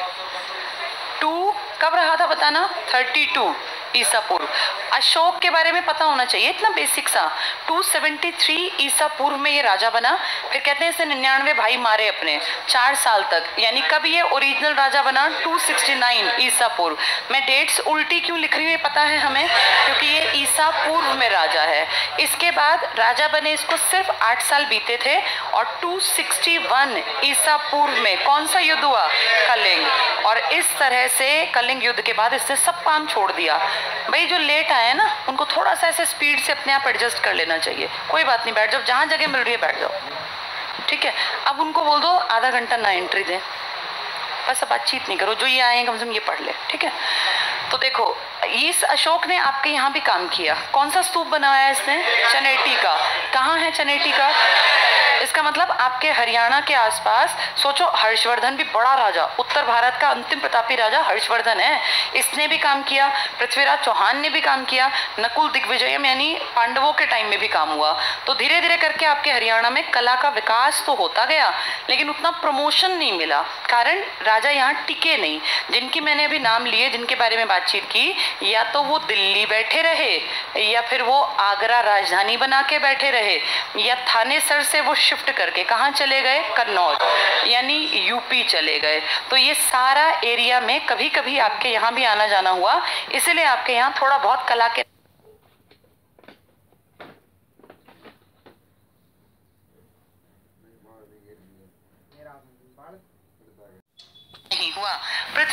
कब रहा था बताना? 32 ईसा पूर्व। अशोक के बारे में पता होना चाहिए, इतना बेसिक सा। 273 ईसा पूर्व में ये राजा बना। फिर कहते हैं इसने 99 भाई मारे अपने 4 साल तक। यानी कब ये ओरिजिनल राजा बना? 269 ईसा पूर्व। मैं डेट्स उल्टी क्यों लिख रही हूँ ये पता है हमें, क्योंकि ये ईसा पूर्व में राजा है। इसके बाद राजा बने, इसको सिर्फ 8 साल बीते थे। और 261 ईसा पूर्व में कौन सा युद्ध हुआ? कलिंग। और इस तरह से कलिंग युद्ध के बाद इसने सब काम छोड़ दिया। भाई जो लेट आए ना, उनको थोड़ा सा ऐसे स्पीड से अपने आप एडजस्ट कर लेना चाहिए। कोई बात नहीं, बैठ जाओ, जहाँ जगह मिल रही है बैठ जाओ, ठीक है। अब उनको बोल दो आधा घंटा ना एंट्री दें, बस अब बातचीत नहीं करो, जो ये आए कम से कम ये पढ़ ले, ठीक है। तो देखो, इस अशोक ने आपके यहाँ भी काम किया। कौन सा स्तूप बनवाया इसने? चनेटी का। कहाँ है चनेटी का? इसका मतलब आपके हरियाणा के आसपास। सोचो, हर्षवर्धन भी बड़ा राजा, उत्तर भारत का अंतिम प्रतापी राजा हर्षवर्धन है, इसने भी काम किया। पृथ्वीराज चौहान ने भी काम किया। नकुल दिग्विजयम यानी पांडवों के टाइम में भी काम हुआ। तो धीरे धीरे करके आपके हरियाणा में कला का विकास तो होता गया, लेकिन उतना प्रमोशन नहीं मिला। कारण राजा यहाँ टिके नहीं। जिनकी मैंने अभी नाम लिए, जिनके बारे में बातचीत की, या तो वो दिल्ली बैठे रहे, या फिर वो आगरा राजधानी बना के बैठे रहे, या थानेसर से वो शिफ्ट करके कहाँ चले गए? कन्नौज यानी यूपी चले गए। तो ये सारा एरिया में कभी कभी आपके यहाँ भी आना जाना हुआ, इसलिए आपके यहाँ थोड़ा बहुत कला के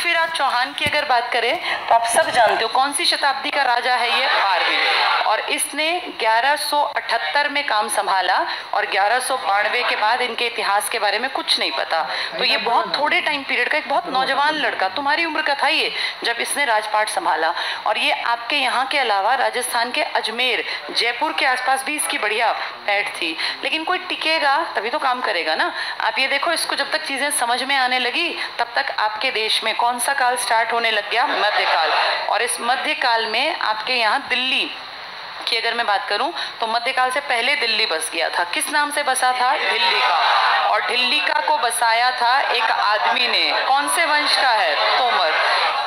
पृथ्वीराज चौहान की अगर बात करें तो आप सब जानते हो कौन सी शताब्दी का राजा है ये, 12वीं, और इसने 1178 में काम संभाला और 1192 के बाद इनके इतिहास के बारे में कुछ नहीं पता। तो ये बहुत थोड़े टाइम पीरियड का एक बहुत नौजवान लड़का, तुम्हारी उम्र का था ये जब इसने राजपाट संभाला। और ये आपके यहाँ के अलावा राजस्थान के अजमेर, जयपुर के आसपास भी इसकी बढ़िया पैठ थी। लेकिन कोई टिकेगा तभी तो काम करेगा ना। आप ये देखो, इसको जब तक चीजें समझ में आने लगी तब तक आपके देश में कौन सा काल स्टार्ट होने लग गया, मध्यकाल। और इस मध्यकाल में आपके यहाँ दिल्ली की अगर मैं बात करूं तो मध्यकाल से पहले दिल्ली बस गया था। किस नाम से बसा था? ढिल्ली का। और ढिल्ली का को बसाया था एक आदमी ने, कौन से वंश का है? तोमर।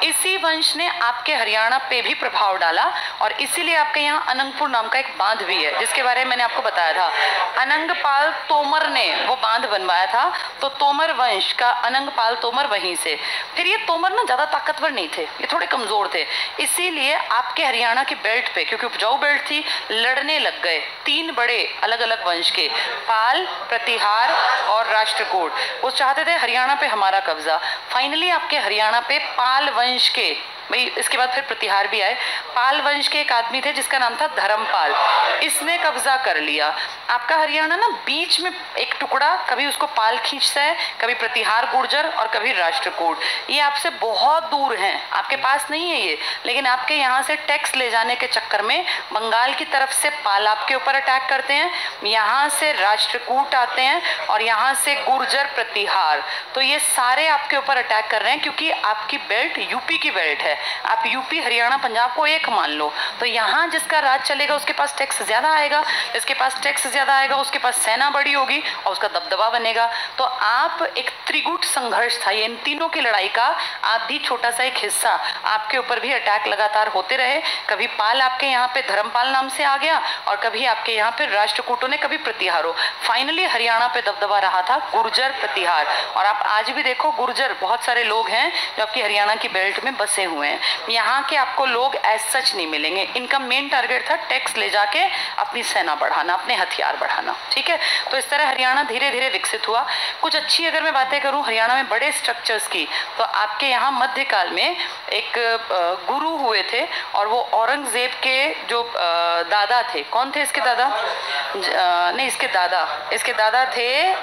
इसी वंश ने आपके हरियाणा पे भी प्रभाव डाला और इसीलिए आपके यहाँ अनंगपुर नाम का एक बांध भी है जिसके बारे में मैंने आपको बताया था। अनंगपाल तोमर ने वो बांध बनवाया था, तो तोमर वंश का अनंगपाल तोमर वहीं से। फिर ये तोमर ना ज्यादा ताकतवर नहीं थे, ये थोड़े कमजोर थे, इसीलिए आपके हरियाणा की बेल्ट पे, क्योंकि उपजाऊ बेल्ट थी, लड़ने लग गए 3 बड़े अलग अलग वंश के, पाल, प्रतिहार और राष्ट्रकूट। वो चाहते थे हरियाणा पे हमारा कब्जा। फाइनली आपके हरियाणा पे पाल वंश के, भाई इसके बाद फिर प्रतिहार भी आए, पाल वंश के एक आदमी थे जिसका नाम था धर्मपाल, इसने कब्जा कर लिया। आपका हरियाणा ना बीच में एक टुकड़ा, कभी उसको पाल खींचता है, कभी प्रतिहार गुर्जर और कभी राष्ट्रकूट। ये आपसे बहुत दूर हैं, आपके पास नहीं है ये, लेकिन आपके यहाँ से टैक्स ले जाने के चक्कर में बंगाल की तरफ से पाल आपके ऊपर अटैक करते हैं, यहाँ से राष्ट्रकूट आते हैं और यहाँ से गुर्जर, प्रतिहार। तो ये सारे आपके ऊपर अटैक कर रहे हैं क्योंकि आपकी बेल्ट यूपी की बेल्ट है। आप यूपी, हरियाणा, पंजाब को एक मान लो, तो यहाँ जिसका राज चलेगा उसके पास टैक्स ज्यादा आएगा, जिसके पास टैक्स ज्यादा आएगा उसके पास सेना बड़ी होगी और उसका दबदबा बनेगा। तो आप एक त्रिगुट संघर्ष था ये, इन तीनों की लड़ाई का आप भी छोटा सा एक हिस्सा। आपके ऊपर भी अटैक लगातार होते रहे, कभी पाल आपके यहाँ पे धर्मपाल नाम से आ गया और कभी आपके यहाँ पे राष्ट्रकूटों ने, कभी प्रतिहारों। फाइनली हरियाणा पे दबदबा रहा था गुर्जर, प्रतिहार। और आप आज भी देखो गुर्जर बहुत सारे लोग हैं जो आपकी हरियाणा की बेल्ट में बसे हुए हैं। यहाँ के आपको लोग एज सच नहीं मिलेंगे, इनका मेन टारगेट था टैक्स ले जाके अपनी सेना बढ़ाना, अपने हथियार बढ़ाना। ठीक है, तो इस तरह हरियाणा धीरे धीरे विकसित हुआ। कुछ अच्छी अगर मैं बातें करूँ हरियाणा में बड़े स्ट्रक्चर्स की, तो आपके यहाँ मध्यकाल में एक गुरु हुए थे और वो औरंगजेब के जो दादा थे, कौन थे इसके दादा? नहीं, इसके दादा थे,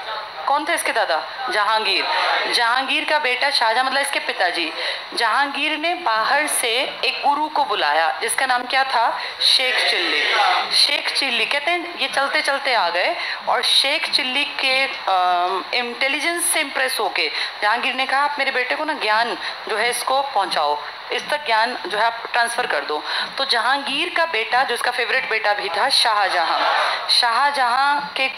कौन थे इसके दादा? जहांगीर। जहांगीर का बेटा शाहजहां, मतलब इसके पिताजी। जहांगीर ने बाहर से एक गुरु को बुलाया जिसका नाम क्या था? शेख चिल्ली। शेख चिल्ली कहते हैं ये चलते चलते आ गए और शेख चिल्ली के इंटेलिजेंस से इम्प्रेस होके जहांगीर ने कहा आप मेरे बेटे को ना ज्ञान जो है इसको पहुंचाओ, इस तक ज्ञान जो है आप ट्रांसफ़र कर दो। तो जहांगीर का बेटा, जो इसका फेवरेट बेटा भी था, शाहजहां के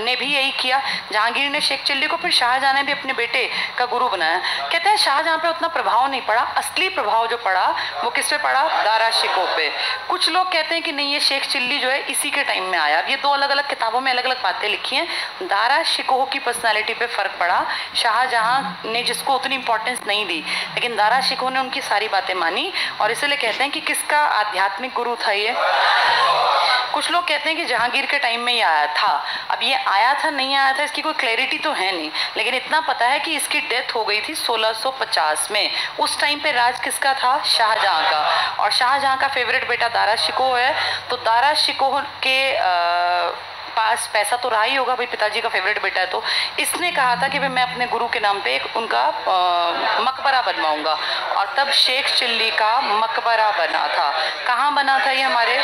ने भी यही किया। जहांगीर ने शेख चिल्ली को, फिर शाहजहां ने भी अपने बेटे का गुरु बनाया। कहते हैं शाहजहां पे उतना प्रभाव नहीं पड़ा, असली प्रभाव जो पड़ा वो किस पे पड़ा? दारा शिकोह पे। कुछ लोग कहते हैं कि नहीं ये शेख चिल्ली जो है इसी के टाइम में आया। ये 2 अलग अलग किताबों में अलग अलग बातें लिखी हैं। दारा शिकोह की पर्सनालिटी पे फ़र्क पड़ा, शाहजहां ने जिसको उतनी इंपॉर्टेंस नहीं दी, लेकिन दारा शिकोह ने उनकी सारी बातें मानी और इसलिए कहते हैं कि किसका आध्यात्मिक गुरु था ये? कुछ लोग कहते हैं कि जहांगीर के टाइम में ये आया था। अब ये आया था नहीं आया था इसकी कोई क्लैरिटी तो है नहीं, लेकिन इतना पता है कि इसकी डेथ हो गई थी 1650 में। उस टाइम पे राज किसका था? शाहजहां का। और शाहजहां का फेवरेट बेटा दारा शिकोह है। तो दारा शिकोह के पास पैसा तो रहा ही होगा, भाई पिताजी का फेवरेट बेटा है, तो इसने कहा था कि भाई मैं अपने गुरु के नाम पे एक उनका मकबरा बनवाऊंगा। और तब शेख चिल्ली का मकबरा बना था। कहाँ बना था ये? हमारे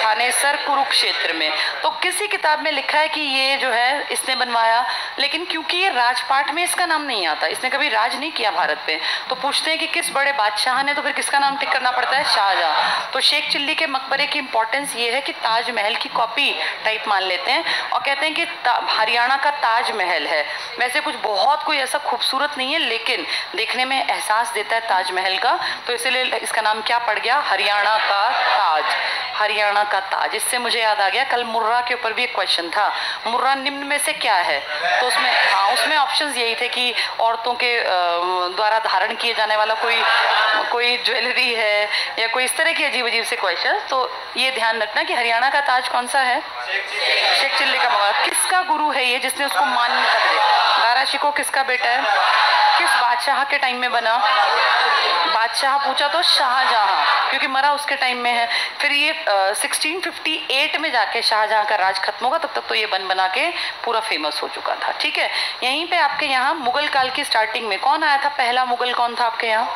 थानेसर, कुरुक्षेत्र में। तो किसी किताब में लिखा है कि ये जो है इसने बनवाया, लेकिन क्योंकि ये राजपाट में इसका नाम नहीं आता, इसने कभी राज नहीं किया भारत पे, तो पूछते हैं कि किस बड़े बादशाह ने, तो फिर किसका नाम टिक करना पड़ता है? शाहजहां। तो शेख चिल्ली के मकबरे की इंपॉर्टेंस ये है कि ताजमहल की कॉपी टाइप मान लेते हैं और कहते हैं कि हरियाणा का ताजमहल है। वैसे कुछ बहुत कोई ऐसा खूबसूरत नहीं है, लेकिन देखने में एहसास देता है ताजमहल का, तो इसलिए इसका नाम क्या पड़ गया? हरियाणा का ताज। हरियाणा का ताज। इससे मुझे याद आ गया, कल मुर्रा के ऊपर भी एक क्वेश्चन था, मुर्रा निम्न में से क्या है? तो उसमें ऑप्शंस यही थे कि औरतों के द्वारा धारण किए जाने वाला कोई ज्वेलरी है या कोई इस तरह की अजीब अजीब से क्वेश्चन। तो ये ध्यान रखना कि हरियाणा का ताज कौन सा है? शेख चिल्ली का मकबरा। किसका गुरु है ये जिसने उसको मान्यता दी? दारा शिकोह किसका बेटा है? किस बादशाह के टाइम में बना? बादशाह पूछा तो शाहजहां, क्योंकि मरा उसके टाइम में है। फिर ये 1658 में जाके शाहजहां का राज खत्म होगा, तब तक तो ये बन बना के पूरा फेमस हो चुका था। ठीक है, यहीं पे आपके यहाँ मुगल काल की स्टार्टिंग में कौन आया था? पहला मुगल कौन था आपके यहाँ?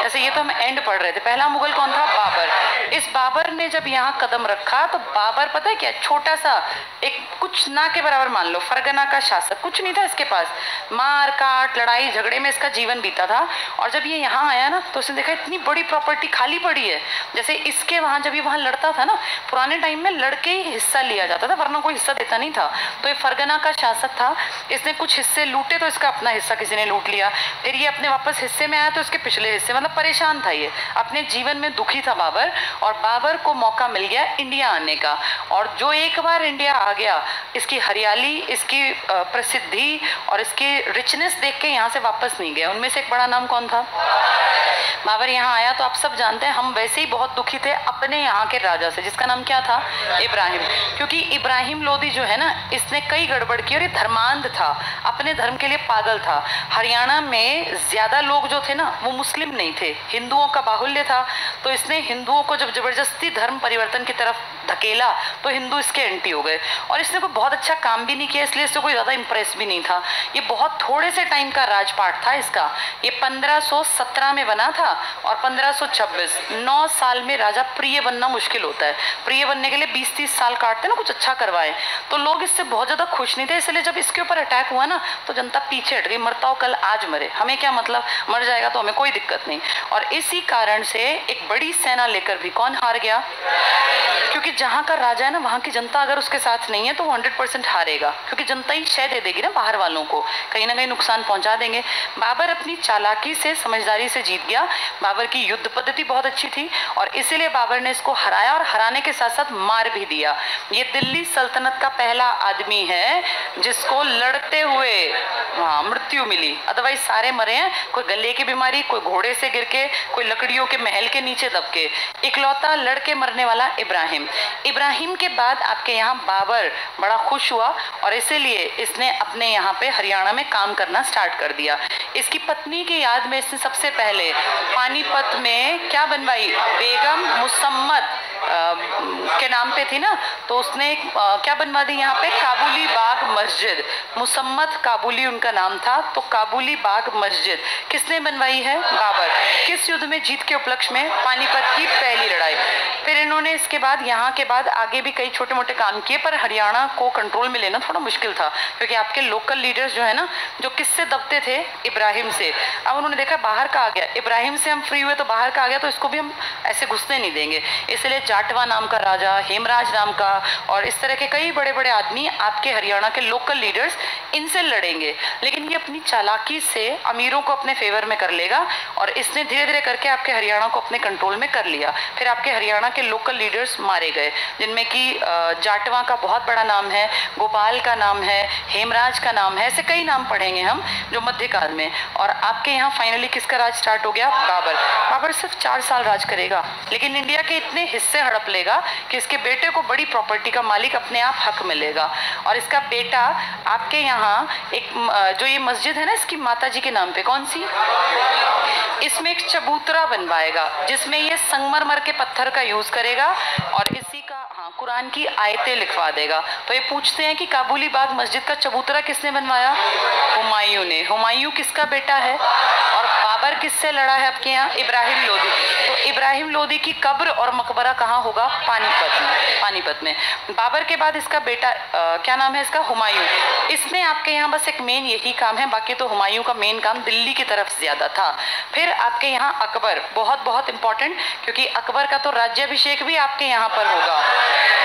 जैसे ये तो हम एंड पढ़ रहे थे, पहला मुगल कौन था? बाबर। इस बाबर ने जब यहाँ कदम रखा तो बाबर पता है क्या, छोटा सा एक कुछ ना के बराबर मान लो फरगना का शासक, कुछ नहीं था इसके पास, मार काट लड़ाई झगड़े में इसका जीवन बीता था। और जब ये यहाँ आया ना तो उसने देखा इतनी बड़ी प्रॉपर्टी खाली पड़ी है। जैसे इसके वहाँ जब ये वहाँ लड़ता था ना, पुराने टाइम में लड़के ही हिस्सा लिया जाता था, वरना कोई हिस्सा देता नहीं था। तो ये फरगना का शासक था, इसने कुछ हिस्से लूटे तो इसका अपना हिस्सा किसी ने लूट लिया। फिर ये अपने वापस हिस्से में आया तो इसके पिछले हिस्से, मतलब परेशान था, ये अपने जीवन में दुखी था बाबर। और बाबर को मौका मिल गया इंडिया आने का, और जो एक बार इंडिया आ गया, इसकी हरियाली, इसकी प्रसिद्धि और इसकी रिचनेस देख के यहाँ से वापस नहीं गया। उनमें से एक बड़ा नाम कौन था? बाबर यहाँ आया तो आप सब जानते हैं, हम वैसे ही बहुत दुखी थे अपने यहाँ के राजा से, जिसका नाम क्या था? इब्राहिम। क्योंकि इब्राहिम लोदी जो है ना, इसने कई गड़बड़ की और ये धर्मांध था, अपने धर्म के लिए पागल था। हरियाणा में ज्यादा लोग जो थे ना वो मुस्लिम नहीं थे, हिंदुओं का बाहुल्य था। तो इसने हिंदुओं को जब जबरदस्ती धर्म परिवर्तन की तरफ धकेला तो हिंदू इसके एंटी हो गए। और इसने कोई बहुत अच्छा काम भी नहीं किया, इसलिए इससे कोई ज़्यादा इंप्रेस भी नहीं था। ये बहुत थोड़े से टाइम का राजपाट था इसका। ये 1517 में बना था और 1526, 9 साल में राजा प्रिय बनना मुश्किल होता है। प्रिय बनने के लिए 20-30 साल काटते ना, कुछ अच्छा करवाए। तो लोग इससे बहुत ज़्यादा खुश नहीं थे, इसलिए जब इसके ऊपर अटैक हुआ ना तो जनता पीछे हट गई। मरता हो कल आज मरे, हमें क्या मतलब, मर जाएगा तो हमें कोई दिक्कत नहीं। और इसी कारण से एक बड़ी सेना लेकर भी कौन हार गया? क्योंकि जहाँ का राजा है ना, वहाँ की जनता अगर उसके साथ नहीं है तो वो 100% हारेगा, क्योंकि जनता ही शय दे देगी ना बाहर वालों को, कहीं ना कहीं नुकसान पहुंचा देंगे। बाबर अपनी चालाकी से, समझदारी से जीत गया। बाबर की युद्ध पद्धति बहुत अच्छी थी और इसीलिए बाबर ने इसको हराया, और हराने के साथ साथ मार भी दिया। ये दिल्ली सल्तनत का पहला आदमी है जिसको लड़ते हुए मृत्यु मिली, अदरवाइज सारे मरे हैं। कोई गले की बीमारी, कोई घोड़े से गिर के, कोई लकड़ियों के महल के नीचे दब के। इकलौता लड़के मरने वाला इब्राहिम। इब्राहिम के बाद आपके यहाँ बाबर बड़ा खुश हुआ और इसीलिए इसने अपने यहाँ पे हरियाणा में काम करना स्टार्ट कर दिया। इसकी पत्नी की याद में इसने सबसे पहले पानीपत में क्या बनवाई? बेगम मुसम्मत के नाम पे थी ना, तो उसने क्या बनवा दी यहाँ पे? काबुली बाग मस्जिद। मुसम्मत काबुली उनका नाम था, तो काबुली बाग मस्जिद किसने बनवाई है? बाबर। किस युद्ध में? जीत के उपलक्ष्य में, पानीपत की पहली लड़ाई। फिर इन्होंने इसके बाद यहाँ के बाद आगे भी कई छोटे मोटे काम किए, पर हरियाणा को कंट्रोल में लेना थोड़ा मुश्किल था, क्योंकि आपके लोकल लीडर्स जो है ना, जो किससे दबते थे? इब्राहिम से। अब उन्होंने देखा बाहर का आ गया, इब्राहिम से हम फ्री हुए तो बाहर का आ गया, तो इसको भी हम ऐसे घुसने नहीं देंगे। इसलिए जाटवा नाम का राजा, हेमराज नाम का, और इस तरह के कई बड़े बड़े आदमी आपके हरियाणा के लोकल लीडर्स, इनसे लड़ेंगे। लेकिन ये अपनी चालाकी से अमीरों को अपने फेवर में कर लेगा और इसने धीरे धीरे करके आपके हरियाणा को अपने कंट्रोल में कर लिया। फिर आपके हरियाणा के लोकल लीडर्स मारे गए, जिनमें कि जाटवा का बहुत बड़ा नाम है, गोपाल का नाम है, हेमराज का नाम है, ऐसे कई नाम पढ़ेंगे हम जो मध्यकाल में। और आपके यहाँ फाइनली किसका राज स्टार्ट हो गया? बाबर। बाबर सिर्फ 4 साल राज करेगा, लेकिन इंडिया के इतने हिस्से हड़प लेगा कि इसके बेटे को बड़ी प्रॉपर्टी का मालिक अपने आप हक मिलेगा। और इसका बेटा आपके यहाँ एक जो ये मस्जिद है ना, इसकी माता जी के नाम पे, कौन सी? इसमें एक चबूतरा बनवाएगा, जिसमें ये संगमरमर के पत्थर का यूज करेगा और इसी का कुरान की आयतें लिखवा देगा। तो ये पूछते हैं कि काबुली बाग मस्जिद का चबूतरा किसने बनवाया? हुमायूं ने। हुमायूं किसका बेटा है? और बाबर किससे लड़ा है आपके यहाँ? इब्राहिम लोदी। तो इब्राहिम लोदी की कब्र और मकबरा कहाँ होगा? पानीपत में। पानीपत में। बाबर के बाद इसका बेटा क्या नाम है इसका? हुमायूं। इसने आपके यहाँ बस एक मेन यही काम है, बाकी तो हुमायूं का मेन काम दिल्ली की तरफ ज्यादा था। फिर आपके यहाँ अकबर, बहुत बहुत इंपॉर्टेंट, क्योंकि अकबर का तो राज्याभिषेक भी आपके यहाँ पर होगा।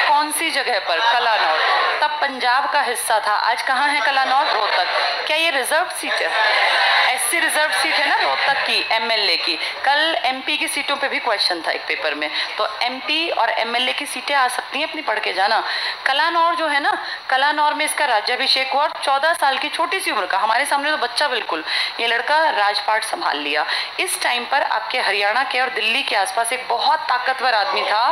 कौन सी जगह पर? कलानौर। तब पंजाब का हिस्सा था, आज कहाँ है कलानौर? रोहतक। क्या ये रिजर्व सीट है? एससी रिजर्व सीट है ना रोहतक की, एमएलए की। कल एमपी की सीटों पे भी क्वेश्चन था एक पेपर में, तो एमपी और एमएलए की सीटें आ सकती हैं, अपनी पढ़ के जाना। कलानौर जो है ना, कलानौर में इसका राज्याभिषेक हुआ और 14 साल की छोटी सी उम्र का, हमारे सामने तो बच्चा बिल्कुल, ये लड़का राजपाट संभाल लिया। इस टाइम पर आपके हरियाणा के और दिल्ली के आसपास एक बहुत ताकतवर आदमी था,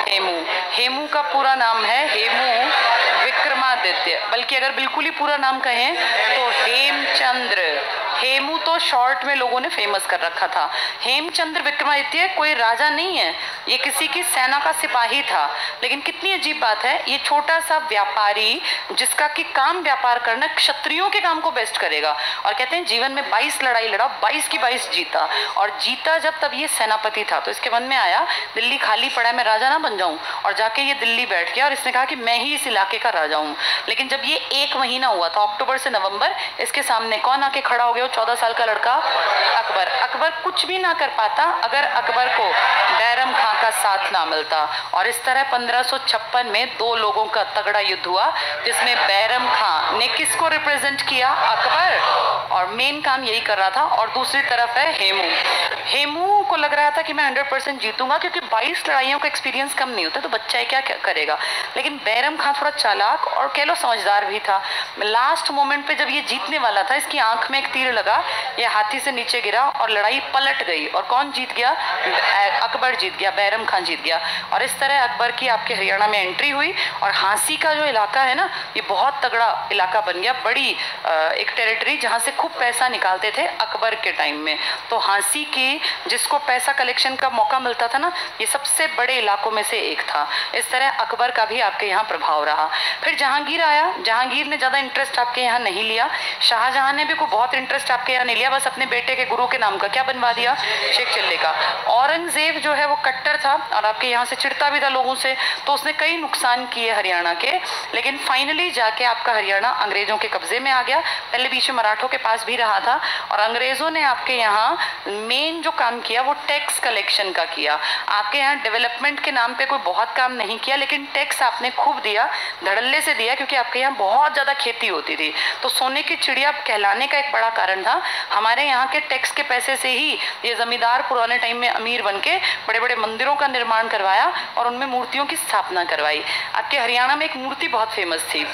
हेमू। हेमू का पूरा नाम है हेमू विक्रमादित्य, बल्कि अगर बिल्कुल ही पूरा नाम कहें तो हेमचंद्र हेमू तो शॉर्ट में लोगों ने फेमस कर रखा था। हेमचंद्र विक्रमादित्य कोई राजा नहीं है, ये किसी की सेना का सिपाही था। लेकिन कितनी अजीब बात है, ये छोटा सा व्यापारी जिसका कि काम व्यापार करना, क्षत्रियों के काम को बेस्ट करेगा। और कहते हैं जीवन में 22 लड़ाई लड़ा, 22 की 22 जीता। और जीता जब तब ये सेनापति था, तो इसके मन में आया दिल्ली खाली पड़ा है, मैं राजा ना बन जाऊं। और जाके ये दिल्ली बैठ गया और इसने कहा कि मैं ही इस इलाके का राजा हूँ। लेकिन जब ये 1 महीना हुआ था, अक्टूबर से नवंबर, इसके सामने कौन आके खड़ा हो गया? 14 साल का लड़का अकबर। अकबर कुछ भी ना कर पाता अगर अकबर को बैरम खां का साथ ना मिलता। और इस तरह 1556 में 2 लोगों का तगड़ा युद्ध हुआ, जिसमें बैरम खां ने किसको रिप्रेजेंट किया? अकबर। और मेन काम यही कर रहा था। और दूसरी तरफ है हेमू। हेमू को लग रहा था कि मैं 100% जीतूंगा, क्योंकि 22 लड़ाइयों का एक्सपीरियंस कम नहीं होता, तो बच्चा है क्या करेगा। लेकिन बैरम खां थोड़ा चालाक और कह लो समझदार भी था। लास्ट मोमेंट पे जब ये जीतने वाला था, इसकी आंख में एक तीर लगा, ये हाथी से नीचे गिरा और लड़ाई पलट गई। और कौन जीत गया? अकबर जीत गया, बैरम खां जीत गया। और इस तरह अकबर की आपके हरियाणा में एंट्री हुई। और हांसी का जो इलाका है ना, ये बहुत तगड़ा इलाका बन गया, बड़ी एक टेरिटरी जहाँ से खूब पैसा निकालते थे अकबर के टाइम में। तो हांसी की जिसको पैसा कलेक्शन का मौका मिलता था ना, ये सबसे बड़े इलाकों में से एक था। इस तरह अकबर का भी आपके यहाँ प्रभाव रहा। फिर जहांगीर आया, जहांगीर ने ज़्यादा इंटरेस्ट आपके यहाँ नहीं लिया। शाहजहां ने भी कोई बहुत इंटरेस्ट आपके यहाँ नहीं लिया, बस अपने बेटे के गुरु के नाम का क्या बनवा दिया? शेख चिल्ले का। औरंगजेब जो है वो कट्टर था और आपके यहाँ से चिढ़ता भी था लोगों से, तो उसने कई नुकसान किए हरियाणा के। लेकिन फाइनली जाके आपका हरियाणा अंग्रेजों के कब्जे में आ गया। पहले बीच में मराठों के पास भी रहा था। और अंग्रेजों ने आपके यहाँ मेन जो काम किया वो टैक्स कलेक्शन का किया। आपके यहाँ डेवलपमेंट के नाम पे कोई बहुत काम नहीं किया, लेकिन टैक्स आपने खूब दिया, धड़ल्ले से दिया, क्योंकि आपके यहाँ बहुत ज़्यादा खेती होती थी। तो सोने की चिड़िया कहलाने का एक बड़ा कारण था। हमारे यहाँ के टैक्स के पैसे से ही ये जमींदार पुराने टाइम में अमीर बन के बड़े बड़े मंदिरों का निर्माण करवाया और उनमें मूर्तियों की स्थापना करवाई। आपके हरियाणा में एक मूर्ति बहुत फेमस थी,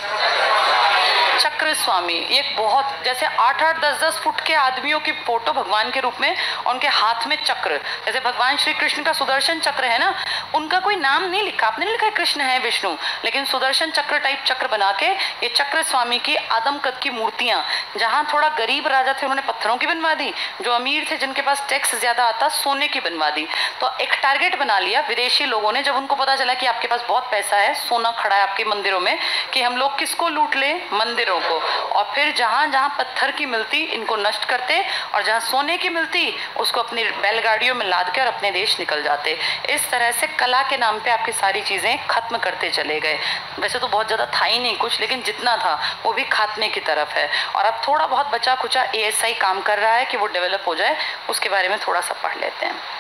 चक्र स्वामी। ये बहुत जैसे 8-8, 10-10 फुट के आदमियों की फोटो भगवान के रूप में, और उनके हाथ में चक्र, जैसे भगवान श्री कृष्ण का सुदर्शन चक्र है ना, उनका कोई नाम नहीं लिखा, आपने नहीं लिखा है कृष्ण है विष्णु, लेकिन सुदर्शन चक्र टाइप चक्र बना के ये चक्र स्वामी की आदम कद की मूर्तियां, जहां थोड़ा गरीब राजा थे उन्होंने पत्थरों की बनवा दी, जो अमीर थे जिनके पास टैक्स ज्यादा आता सोने की बनवा दी। तो एक टारगेट बना लिया विदेशी लोगों ने, जब उनको पता चला कि आपके पास बहुत पैसा है, सोना खड़ा है आपके मंदिरों में, कि हम लोग किसको लूट ले? मंदिरों को। और फिर जहां जहां पत्थर की मिलती इनको नष्ट करते, और जहां सोने की मिलती उसको अपनी बैलगाड़ियों में लाद के और अपने देश निकल जाते। इस तरह से कला के नाम पे आपकी सारी चीजें खत्म करते चले गए। वैसे तो बहुत ज्यादा था ही नहीं कुछ, लेकिन जितना था वो भी खात्मे की तरफ है। और अब थोड़ा बहुत बचा खुचा ASI काम कर रहा है कि वो डेवलप हो जाए, उसके बारे में थोड़ा सा पढ़ लेते हैं।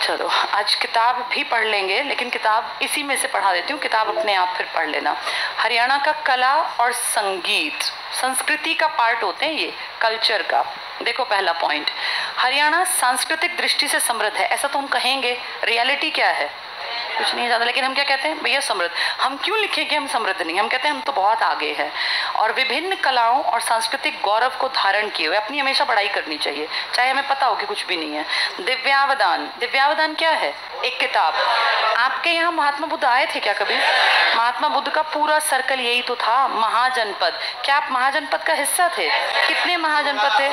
चलो आज किताब भी पढ़ लेंगे, लेकिन किताब इसी में से पढ़ा देती हूँ, किताब अपने आप फिर पढ़ लेना। हरियाणा का कला और संगीत संस्कृति का पार्ट होते हैं, ये कल्चर का। देखो पहला पॉइंट, हरियाणा सांस्कृतिक दृष्टि से समृद्ध है, ऐसा तो हम कहेंगे। रियलिटी क्या है? कुछ नहीं ज़्यादा, लेकिन हम क्या कहते हैं? भैया समृद्ध। हम क्यों लिखें कि हम समृद्ध नहीं, हम कहते हैं हम तो बहुत आगे हैं। और विभिन्न कलाओं और सांस्कृतिक गौरव को धारण किए हुए अपनी हमेशा पढ़ाई करनी चाहिए, चाहे हमें पता हो कि कुछ भी नहीं है। दिव्यावदान, दिव्यावदान क्या है? एक किताब। आपके यहाँ महात्मा बुद्ध आए थे क्या कभी? महात्मा बुद्ध का पूरा सर्कल यही तो था, महाजनपद। क्या आप महाजनपद का हिस्सा थे? कितने महाजनपद थे?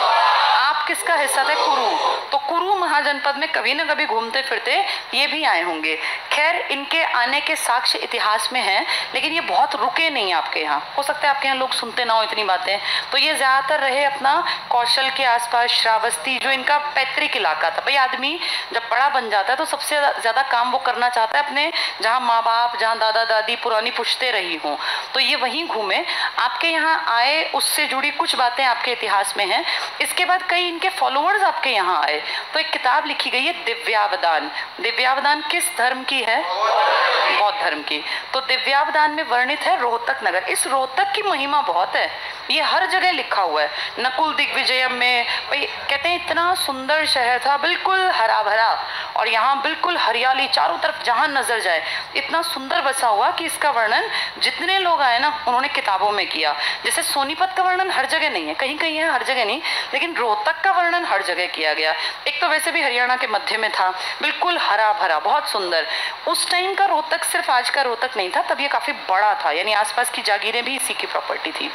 आप किसका हिस्सा थे? कुरु। तो कुरु महाजनपद में कभी ना कभी घूमते फिरते ये भी आए होंगे। खैर इनके आने के साक्ष्य इतिहास में हैं, लेकिन ये बहुत रुके नहीं आपके यहाँ। हो सकता है आपके यहाँ लोग सुनते ना हो इतनी बातें, तो ये ज्यादातर रहे अपना कौशल के आसपास, श्रावस्ती जो इनका पैतृक इलाका था। भाई आदमी जब बड़ा बन जाता है तो सबसे ज्यादा काम वो करना चाहता है अपने, जहाँ माँ बाप, जहाँ दादा दादी पुरानी पुश्तें रही हों, तो ये वहीं घूमे। आपके यहाँ आए, उससे जुड़ी कुछ बातें आपके इतिहास में हैं। इसके बाद कई इनके फॉलोअर्स आपके यहाँ आए, तो एक किताब लिखी गई है दिव्यावदान। दिव्यावदान किस धर्म की है? बौद्ध धर्म की। तो दिव्यावदान में वर्णित है रोहतक नगर। इस रोहतक की महिमा बहुत है, ये हर जगह लिखा हुआ है। नकुल दिग्विजयम में भाई कहते हैं इतना सुंदर शहर था, बिल्कुल हरा भरा, और यहाँ बिल्कुल हरियाली चारों तरफ, जहाँ नजर जाए इतना सुंदर बसा हुआ कि इसका वर्णन जितने लोग आए ना उन्होंने किताबों में किया। जैसे सोनीपत का वर्णन हर जगह नहीं है, कहीं कहीं है, हर जगह नहीं, लेकिन रोहतक का वर्णन हर जगह किया गया। एक तो वैसे भी हरियाणा के मध्य में था, बिल्कुल हरा भरा, बहुत सुंदर। उस टाइम का रोहतक सिर्फ आज का रोहतक नहीं था, तब ये काफी बड़ा था, यानी आसपास की जागीरें भी इसी की प्रॉपर्टी थी।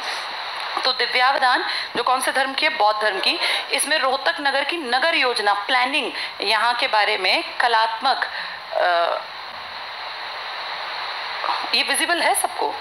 तो दिव्यावदान जो कौन से धर्म की है? बौद्ध धर्म की। इसमें रोहतक नगर की नगर योजना प्लानिंग, यहाँ के बारे में कलात्मक, ये विजिबल है सबको?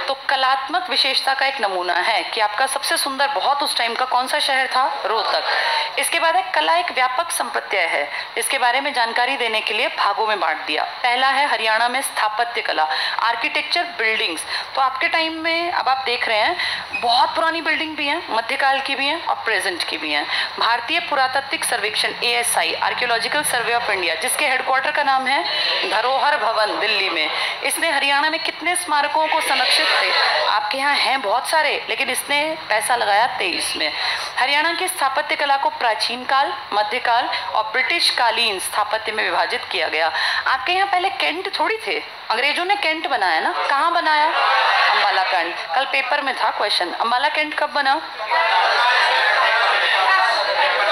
तो कलात्मक विशेषता का एक नमूना है कि आपका सबसे सुंदर बहुत उस टाइम का कौन सा शहर था? रोहतक। इसके बाद है कला एक व्यापक संप्रत्यय है, इसके बारे में जानकारी देने के लिए भागों में बांट दिया। पहला है हरियाणा में स्थापत्य कला, आर्किटेक्चर, बिल्डिंग्स। तो आपके टाइम में अब आप देख रहे हैं बहुत पुरानी बिल्डिंग भी हैं, मध्यकाल की भी हैं और प्रेजेंट की भी हैं। भारतीय पुरातात्विक सर्वेक्षण ASI, archaeological survey of India, जिसके हेडक्वार्टर का नाम है धरोहर भवन दिल्ली में, इसने हरियाणा में कितने स्मारकों को संरक्षित थे? आपके यहाँ हैं बहुत सारे, लेकिन इसने पैसा लगाया 23 में। हरियाणा की स्थापत्य कला को प्राचीन काल, मध्यकाल और ब्रिटिश कालीन स्थापत्य में विभाजित किया गया। आपके यहाँ पहले कैंट थोड़ी थे, अंग्रेजों ने कैंट बनाया ना। कहाँ बनाया? अम्बाला कैंट। कल पेपर में था क्वेश्चन, अम्बाला कैंट कब बना?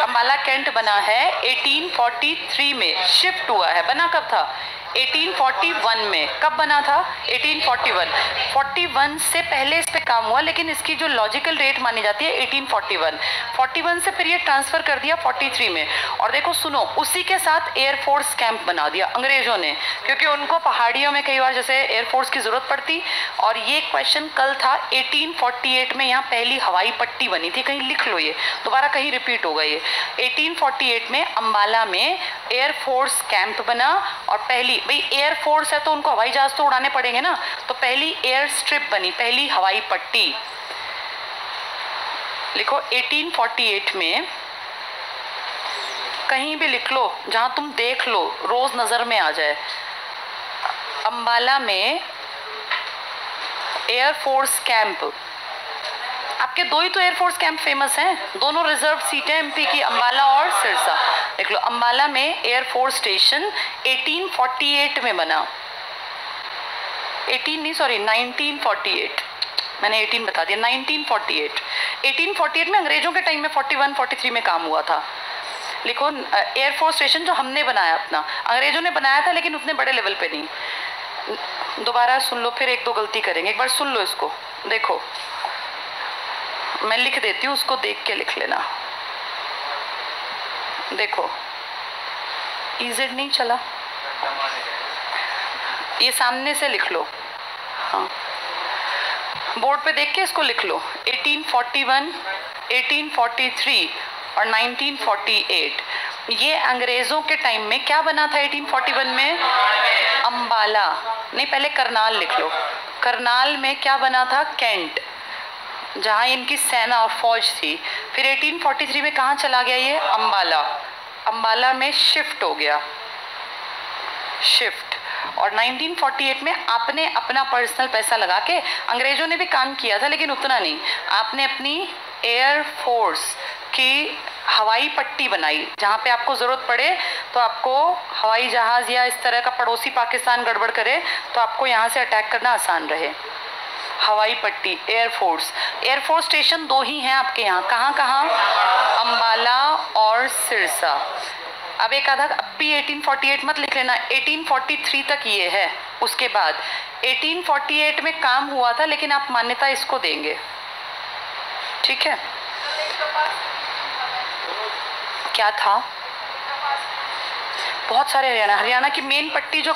अम्बाला कैंट बना है 1843 में, शिफ्ट हुआ है। बना कब था? 1841 में। कब बना था? 1841। 41 से पहले इस पे काम हुआ, लेकिन इसकी जो लॉजिकल डेट मानी जाती है 1841। 41 से फिर ये ट्रांसफर कर दिया 43 में। और देखो सुनो, उसी के साथ एयरफोर्स कैंप बना दिया अंग्रेजों ने, क्योंकि उनको पहाड़ियों में कई बार जैसे एयरफोर्स की जरूरत पड़ती। और ये क्वेश्चन कल था 1848 में, यहाँ पहली हवाई पट्टी बनी थी। कहीं लिख लो, ये दोबारा कहीं रिपीट होगा। ये 1848 में अम्बाला में एयरफोर्स कैंप बना, और पहली, भाई एयरफोर्स है तो उनको हवाई जहाज तो उड़ाने पड़ेंगे ना, तो पहली एयर स्ट्रिप बनी, पहली हवाई पट्टी। लिखो 1848 में, कहीं भी लिख लो जहां तुम देख लो, रोज नजर में आ जाए। अम्बाला में एयरफोर्स कैंप, आपके दो ही तो एयरफोर्स कैंप फेमस हैं, दोनों रिजर्व सीटें MP की, अम्बाला और सिरसा। देख लो, अम्बाला में एयरफोर्स स्टेशन 1848 में बना। 1948, मैंने 18 बता दिया, 1948। 1848 में, अंग्रेजों के टाइम में 41-43 में काम हुआ था। लिखो एयरफोर्स स्टेशन जो हमने बनाया अपना, अंग्रेजों ने बनाया था लेकिन उतने बड़े लेवल पे नहीं। दोबारा सुन लो, फिर एक दो गलती करेंगे, एक बार सुन लो इसको। देखो मैं लिख देती हूँ, उसको देख के लिख लेना। देखो इजेड नहीं चला, ये सामने से लिख लो। हाँ, बोर्ड पे देख के इसको लिख लो। 1841, 1843 और 1948, ये अंग्रेजों के टाइम में क्या बना था? 1841 में अम्बाला नहीं, पहले करनाल लिख लो। करनाल में क्या बना था? कैंट, जहाँ इनकी सेना और फौज थी। फिर 1843 में कहाँ चला गया ये? अम्बाला। अम्बाला में शिफ्ट हो गया, शिफ्ट। और 1948 में आपने अपना पर्सनल पैसा लगा के, अंग्रेजों ने भी काम किया था लेकिन उतना नहीं, आपने अपनी एयर फोर्स की हवाई पट्टी बनाई, जहाँ पे आपको ज़रूरत पड़े तो आपको हवाई जहाज़ या इस तरह का पड़ोसी पाकिस्तान गड़बड़ करे तो आपको यहाँ से अटैक करना आसान रहे। हवाई पट्टी, एयरफोर्स। एयरफोर्स स्टेशन दो ही हैं आपके यहाँ, कहाँ कहाँ? अम्बाला और सिरसा। अब एक आधा, अब भी 1848 मत लिख लेना, 1843 तक ये है। उसके बाद 1848 में काम हुआ था, लेकिन आप मान्यता इसको देंगे, ठीक है? क्या था? बहुत सारे हरियाणा की मेन पट्टी जो,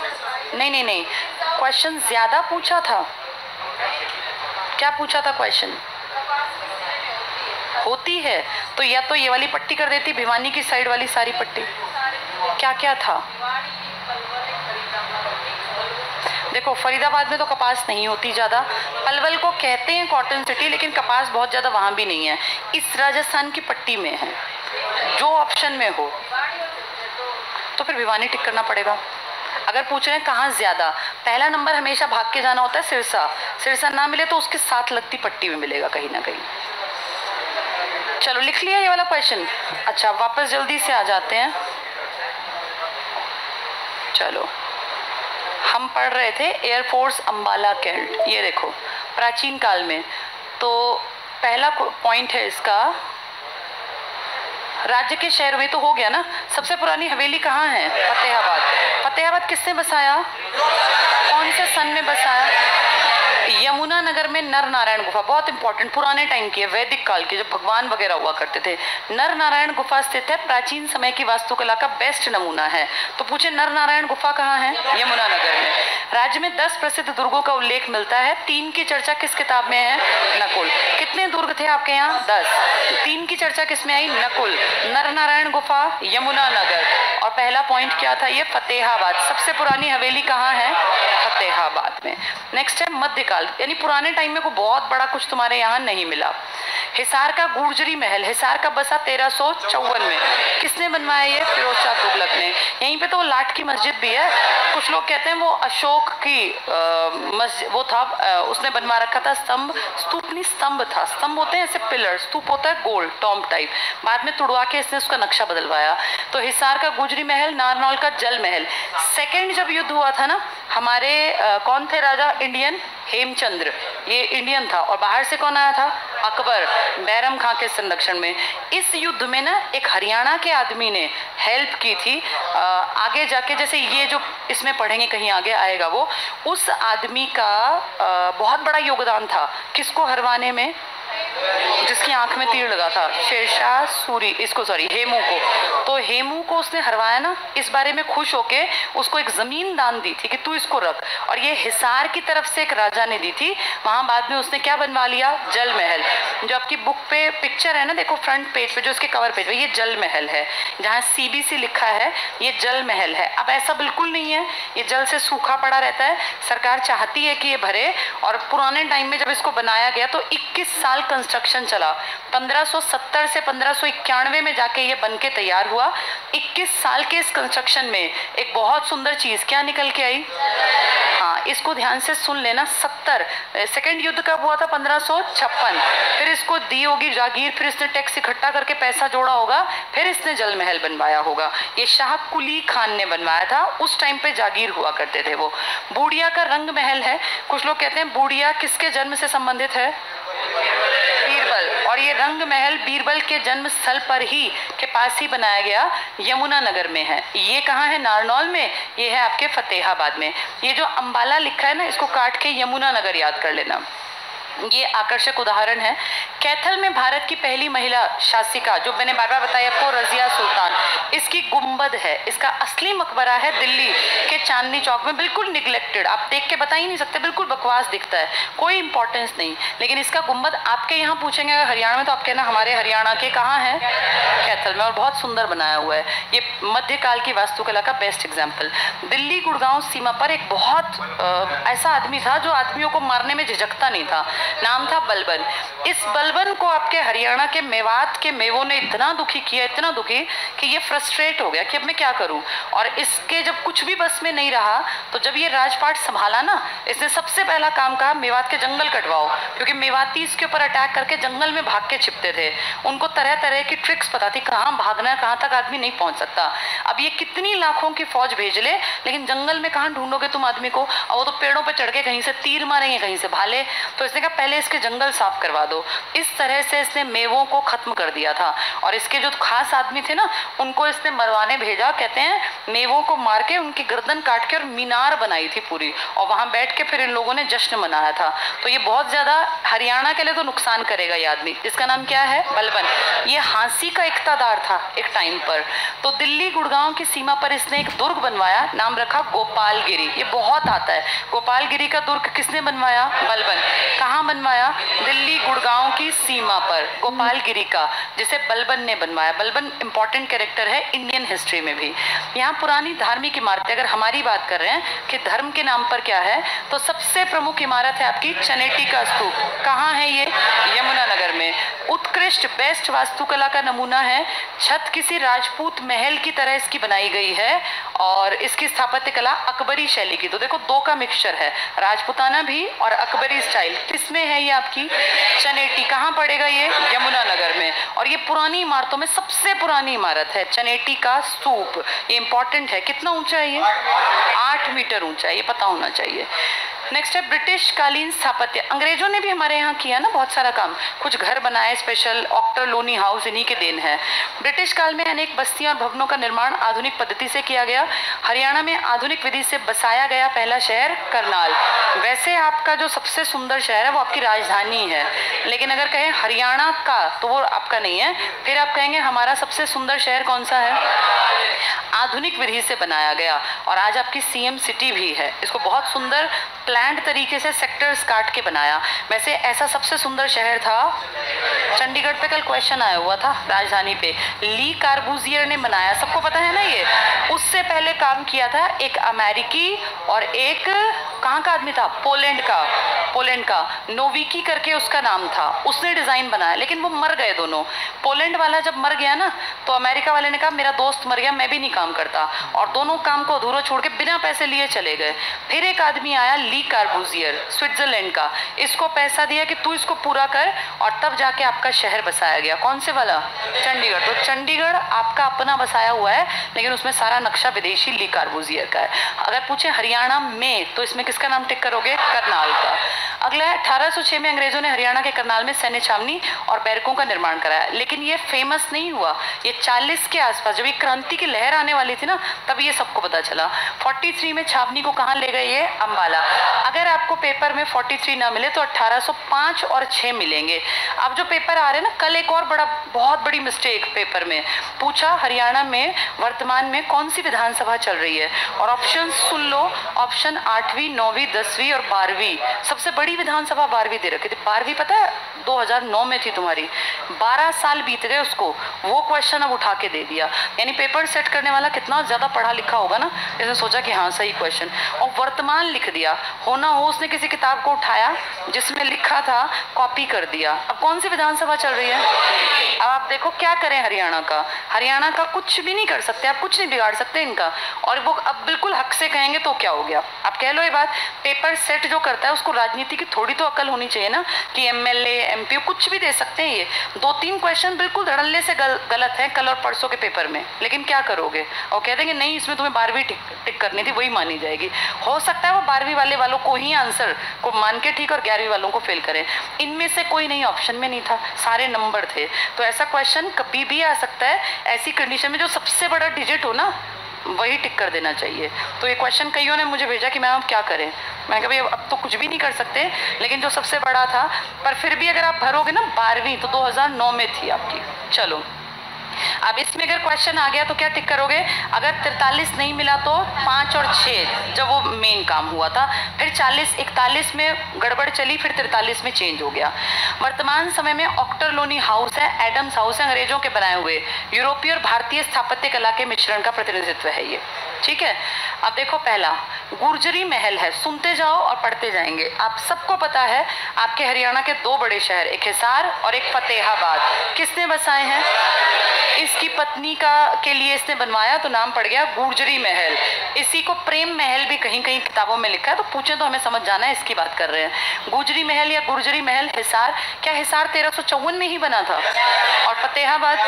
नहीं, क्वेश्चन ज्यादा पूछा था। क्या पूछा था क्वेश्चन? होती है तो या तो ये वाली पट्टी कर देती, भिवानी की साइड वाली सारी पट्टी। क्या क्या था? देखो फरीदाबाद में तो कपास नहीं होती ज़्यादा, पलवल को कहते हैं कॉटन सिटी, लेकिन कपास बहुत ज़्यादा वहाँ भी नहीं है। इस राजस्थान की पट्टी में है, जो ऑप्शन में हो तो फिर भिवानी टिक करना पड़ेगा। अगर पूछ रहे हैं कहाँ ज़्यादा, पहला नंबर हमेशा भाग के जाना होता है सिरसा। सिरसा ना मिले तो उसके साथ लगती पट्टी में मिलेगा कहीं ना कहीं। चलो लिख लिया ये वाला क्वेश्चन। अच्छा वापस जल्दी से आ जाते हैं। चलो हम पढ़ रहे थे एयरफोर्स अम्बाला कैंट, ये देखो प्राचीन काल में। तो पहला पॉइंट है इसका, राज्य के शहर में तो हो गया ना। सबसे पुरानी हवेली कहाँ है? फतेहाबाद। फतेहाबाद किसने बसाया? कौन से सन में बसाया? यमुना यमुनानगर में नर नारायण गुफा, बहुत इंपॉर्टेंट, पुराने टाइम की है, वैदिक काल की, जब भगवान वगैरह हुआ करते थे। नर नारायण गुफा स्थित है, प्राचीन समय की वास्तुकला का बेस्ट नमूना है। तो पूछे नर नारायण गुफा कहाँ है? यमुनानगर में। राज्य में 10 प्रसिद्ध दुर्गों का उल्लेख मिलता है। 3 की चर्चा किस किताब में है? नकुल। कितने दुर्ग थे आपके यहाँ? 10। 3 की चर्चा किस में आई? नकुल। नर नारायण गुफा, यमुनानगर। और पहला पॉइंट क्या था? ये फतेहाबाद। सबसे पुरानी हवेली कहाँ है? फतेहाबाद में। नेक्स्ट है मध्यकाल, यानी पुराने टाइम में को बहुत बड़ा कुछ तुम्हारे यहाँ नहीं मिला। हिसार का गुर्जरी महल, हिसार का बसा 1354 में। किसने बनवाया? ये फिरोज शाह तुगलक ने। यहीं पे तो लाट की मस्जिद भी है। कुछ लोग कहते हैं वो अशोक की मस्जिद वो था, उसने बनवा रखा था। स्तंभ, स्तूप नहीं, स्तंभ था। स्तंभ होते हैं ऐसे पिलर, स्तूप होता है गोल टॉम्ब टाइप। बाद में तुड़वा के इसने उसका नक्शा बदलवाया। तो हिसार का गुर्जरी महल, नारनौल का जल महल। सेकेंड जब युद्ध हुआ था ना, हमारे कौन थे राजा इंडियन? हेमचंद्र, ये इंडियन था। और बाहर से कौन आया था? अकबर, बैरम खां के संरक्षण में। इस युद्ध में ना एक हरियाणा के आदमी ने हेल्प की थी। आगे जाके जैसे ये जो इसमें पढ़ेंगे, कहीं आगे आएगा वो, उस आदमी का बहुत बड़ा योगदान था किसको हरवाने में? जिसकी आंख में तीर लगा था, शेरशाह सूरी, इसको सॉरी हेमू को। तो हेमू को उसने हरवाया ना, इस बारे में खुश होके उसको एक जमीन दान दी थी कि तू इसको रख। और ये हिसार की तरफ से एक राजा ने दी थी। वहां बाद में उसने क्या बनवा लिया? जल महल। जो आपकी बुक पे पिक्चर है ना, देखो फ्रंट पेज पे, जो इसके कवर पेज पे, ये जल महल है। जहाँ CBC लिखा है ये जल महल है। अब ऐसा बिल्कुल नहीं है, ये जल से सूखा पड़ा रहता है। सरकार चाहती है कि ये भरे। और पुराने टाइम में जब इसको बनाया गया तो 21 साल कंस्ट्रक्शन चला। 1570 से 1591 में जाके ये बन के तैयार हुआ। 21 साल के इस कंस्ट्रक्शन में एक बहुत सुंदर चीज क्या निकल के आई? हाँ, इसको ध्यान से सुन लेना। 70 सेकेंड युद्ध कब हुआ था? 1556। फिर इसको दी होगी जागीर, फिर इसने टैक्स इकट्ठा करके पैसा जोड़ा होगा, फिर इसने जल महल बनवाया होगा। ये शाह कुली खान ने बनवाया था। उस टाइम पे जागीर हुआ करते थे वो। बूढ़िया का रंग महल है। कुछ लोग कहते हैं बूढ़िया किसके जन्म से संबंधित है? बीरबल। और ये रंग महल बीरबल के जन्म स्थल पर ही के पास ही बनाया गया, यमुनानगर में है। ये कहाँ है? नारनौल में। ये है आपके फतेहाबाद में। ये जो अंबाला लिखा है ना, इसको काट के यमुनानगर याद कर लेना। ये आकर्षक उदाहरण है। कैथल में भारत की पहली महिला शासिका, जो मैंने बार बार बताया आपको, रजिया सुल्तान, इसकी गुंबद है। इसका असली मकबरा है दिल्ली के चांदनी चौक में, बिल्कुल निगलेक्टेड। आप देख के बता ही नहीं सकते, बिल्कुल बकवास दिखता है, कोई इंपॉर्टेंस नहीं। लेकिन इसका गुंबद आपके यहाँ पूछेंगे अगर हरियाणा में, तो आप कहना हमारे हरियाणा के कहाँ है? कैथल में। और बहुत सुंदर बनाया हुआ है। ये मध्यकाल की वास्तुकला का बेस्ट एग्जाम्पल। दिल्ली गुड़गांव सीमा पर एक बहुत ऐसा आदमी था जो आदमियों को मारने में झिझकता नहीं था। नाम था बलबन। इस बलबन को आपके हरियाणा के मेवात के मेवों ने इतना दुखी किया, इतना दुखी कि ये फ्रस्ट्रेट हो गया कि अब मैं क्या करूं। और इसके जब कुछ भी बस में नहीं रहा, तो जब ये राजपाट संभाला ना, इसने सबसे पहला काम कहा मेवात के जंगल कटवाओ, क्योंकि मेवाती इसके ऊपर अटैक करके जंगल में भाग के छिपते थे। उनको तरह तरह की ट्रिक्स पता थी, कहाँ भागना है, कहाँ तक आदमी नहीं पहुंच सकता। अब ये कितनी लाखों की फौज भेज ले, लेकिन जंगल में कहाँ ढूंढोगे तुम आदमी को? और वो तो पेड़ों पर चढ़ के कहीं से तीर मारेंगे, कहीं से भाले। तो इसने कहा पहले इसके जंगल साफ करवा दो। इस तरह से इसने मेवों को खत्म कर दिया था। और इसके जो खास आदमी थे ना, उनको इसने मरवाने भेजा। कहते हैं मेवों को मार के उनकी गर्दन काट के और मीनार बनाई थी पूरी, और वहां बैठ के फिर इन लोगों ने जश्न मनाया था। तो ये बहुत ज्यादा हरियाणा के लिए तो नुकसान करेगा ये आदमी। इसका नाम क्या है? बलबन। ये हांसी का इक्तादार था एक टाइम पर। तो दिल्ली गुड़गांव की सीमा पर इसने एक दुर्ग बनवाया, नाम रखा गोपालगिरी। ये बहुत आता है। गोपालगिरी का दुर्ग किसने बनवाया? बलबन। कहाँ बनवाया? दिल्ली गुड़गांव की सीमा पर गोपालगिरी का, जिसे बलबन ने बनवाया। बलबन इंपॉर्टेंट कैरेक्टर है इंडियन हिस्ट्री में भी। यहाँ पुरानी धार्मिक इमारतें, अगर हमारी बात कर रहे हैं कि धर्म के नाम पर क्या है, तो सबसे प्रमुख इमारत है आपकी चनेटी का स्तूप। कहाँ है ये? यमुनानगर में। उत्कृष्ट बेस्ट वास्तुकला का नमूना है। छत किसी राजपूत महल की तरह इसकी बनाई गई है, और इसकी स्थापत्य कला अकबरी शैली की। तो देखो दो का मिक्सचर है, राजपूताना भी और अकबरी स्टाइल। किसमें है ये? आपकी चनेटी। कहाँ पड़ेगा ये? यमुनानगर में। और ये पुरानी इमारतों में सबसे पुरानी इमारत है, चनेटी का स्तूप। ये इंपॉर्टेंट है। कितना ऊंचा है ये? 8 मीटर ऊंचा है, ये पता होना चाहिए। नेक्स्ट है ब्रिटिश कालीन स्थापत्य। अंग्रेजों ने भी हमारे यहाँ किया ना बहुत सारा काम, कुछ घर बनाए स्पेशल, ऑक्टर लोनी हाउस इन्हीं के देन है। ब्रिटिश काल में अनेक बस्तियां और भवनों का निर्माण आधुनिक पद्धति से किया गया। हरियाणा में आधुनिक विधि से बसाया गया पहला शहर करनाल। वैसे आपका जो सबसे सुंदर शहर है वो आपकी राजधानी है, लेकिन अगर कहें हरियाणा का तो वो आपका नहीं है। फिर आप कहेंगे हमारा सबसे सुंदर शहर कौन सा है? आधुनिक विधि से बनाया गया, और आज आपकी सीएम सिटी भी है। इसको बहुत सुंदर प्लान्ड तरीके से सेक्टर्स काट के बनाया। वैसे ऐसा सबसे सुंदर शहर था चंडीगढ़ पे, कल क्वेश्चन आया हुआ था राजधानी पे, ली कार्बूजियर ने बनाया, सबको पता है ना ये। उससे पहले काम किया था एक अमेरिकी और एक कहाँ का आदमी था, पोलैंड का नोविकी करके उसका नाम था, उसने डिजाइन बनाया, लेकिन वो मर गए दोनों। पोलैंड वाला जब मर गया ना तो अमेरिका वाले ने कहा मेरा दोस्त मर गया, मैं भी नहीं काम करता, और दोनों काम को अधूरा छोड़ के बिना पैसे लिए चले गए। फिर एक आदमी आया ली कार्बूजियर स्विट्जरलैंड का, इसको पैसा दिया कि तू इसको पूरा कर, और तब जाके आपका शहर बसाया गया। कौन से वाला? चंडीगढ़। तो चंडीगढ़ आपका अपना बसाया हुआ है, लेकिन उसमें सारा नक्शा विदेशी ली कार्बूजियर का है। अगर पूछे हरियाणा में तो इसमें किसका नाम टिक करोगे? करनाल का। अगला है 1806 में अंग्रेजों ने हरियाणा के करनाल में सैन्य छावनी और बैरकों का निर्माण कराया, लेकिन ये फेमस नहीं हुआ। ये 40 के आसपास जब ये क्रांति की लहर आने वाली थी ना, तब ये सबको पता चला। 43 में छावनी को कहाँ ले गए? ये अंबाला। अगर आपको पेपर में 43 ना मिले तो 1805 और 6 मिलेंगे। अब जो पेपर आ रहे हैं ना, कल एक और बहुत बड़ी मिस्टेक पेपर में पूछा, हरियाणा में वर्तमान में कौन सी विधानसभा चल रही है, और ऑप्शन सुन लो, ऑप्शन 8वीं, 9वीं, 10वीं और 12वीं। सबसे बड़ी विधानसभा 12वीं दे रखी थी। 12वीं पता है 2009 में थी तुम्हारी, 12 साल बीत गए उसको, वो क्वेश्चन अब उठा के दे दिया। यानी पेपर सेट करने वाला कितना ज़्यादा पढ़ा लिखा होगा ना, इसने सोचा कि हाँ सही क्वेश्चन, और वर्तमान लिख दिया। होना हो उसने किसी किताब को उठाया जिसमें लिखा था, कॉपी कर दिया। अब कौन सी विधानसभा चल रही है? अब आप देखो क्या करें हरियाणा का कुछ भी नहीं कर सकते, आप कुछ नहीं बिगाड़ सकते इनका, और वो अब बिल्कुल हक से कहेंगे तो क्या हो गया। आप कह लो ये बात, पेपर सेट जो करता है उसको राजनीति की थोड़ी तो अकल होनी चाहिए ना, कि एमएलए एमपी कुछ भी दे सकते हैं। ये 2-3 क्वेश्चन बिल्कुल धड़ल्ले से गलत हैं कल और परसों के पेपर में, लेकिन क्या करोगे? और कह देंगे नहीं इसमें तुम्हें 12वीं टिक करनी थी, वही मानी जाएगी। हो सकता है वो 12वीं वालों को ही आंसर को मान के ठीक और 11वीं वालों को फेल करें। इनमें से कोई नहीं ऑप्शन में नहीं था, सारे नंबर थे। तो ऐसा क्वेश्चन कभी भी आ सकता है। ऐसी कंडीशन में जो सबसे बड़ा डिजिट हो ना वही टिक कर देना चाहिए। तो ये क्वेश्चन कईयों ने मुझे भेजा कि मैम अब क्या करें। मैं कहा भाई अब तो कुछ भी नहीं कर सकते, लेकिन जो सबसे बड़ा था, पर फिर भी अगर आप भरोगे ना 12वीं तो 2009 में थी आपकी। चलो अब इसमें अगर क्वेश्चन आ गया तो क्या टिक करोगे? अगर 43 नहीं मिला तो 5 और 6 जब वो मेन काम हुआ था, फिर 41 में गड़बड़ चली, फिर 43 में चेंज हो गया। वर्तमान समय में ऑक्टर लोनी हाउस है, एडम्स हाउस है, अंग्रेजों के बनाए हुए, यूरोपीय और भारतीय स्थापत्य कला के मिश्रण का प्रतिनिधित्व है ये। ठीक है, अब देखो पहला गुर्जरी महल है, सुनते जाओ और पढ़ते जाएंगे। आप सबको पता है आपके हरियाणा के 2 बड़े शहर, एक हिसार और एक फतेहाबाद, किसने बसाए हैं? इसकी पत्नी के लिए इसने बनवाया तो नाम पड़ गया गुर्जरी महल। इसी को प्रेम महल भी कहीं कहीं किताबों में लिखा है, तो पूछे तो हमें समझ जाना है इसकी बात कर रहे हैं। गुर्जरी महल या गुर्जरी महल हिसार, क्या हिसार 1354 में ही बना था? और फतेहाबाद,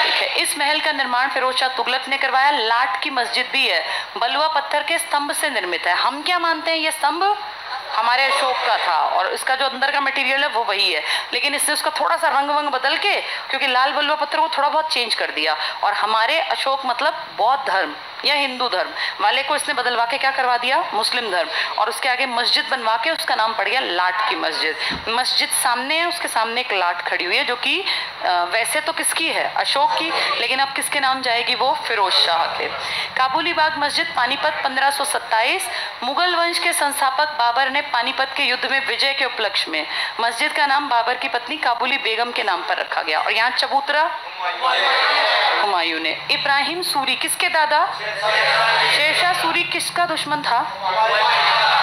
ठीक है, इस महल का निर्माण फिरोज शाह तुगलक ने करवाया। लाट की मस्जिद भी है, बलुआ पत्थर के स्तंभ से निर्मित है। हम क्या मानते हैं, ये स्तंभ हमारे अशोक का था और इसका जो अंदर का मटेरियल है वो वही है, लेकिन इसने उसका थोड़ा सा रंग वंग बदल के, क्योंकि लाल बलुआ पत्थर को थोड़ा बहुत चेंज कर दिया, और हमारे अशोक मतलब बौद्ध धर्म या हिंदू धर्म वाले को इसने बदलवा के क्या करवा दिया? मुस्लिम धर्म। और उसके आगे मस्जिद बनवा के उसका नाम पड़ गया लाट की मस्जिद। मस्जिद सामने है, उसके सामने एक लाट खड़ी हुई है जो कि वैसे तो किसकी है? अशोक की, लेकिन अब किसके नाम जाएगी वो? फिरोज शाह के। काबुली बाग मस्जिद, पानीपत 1527। मुगल वंश के संस्थापक बाबर ने पानीपत के युद्ध में विजय के उपलक्ष्य में मस्जिद का नाम बाबर की पत्नी काबुली बेगम के नाम पर रखा गया। और यहाँ चबूतरा हुमायूं ने। इब्राहिम सूरी किसके दादा? शेरशाह सूरी किसका दुश्मन था?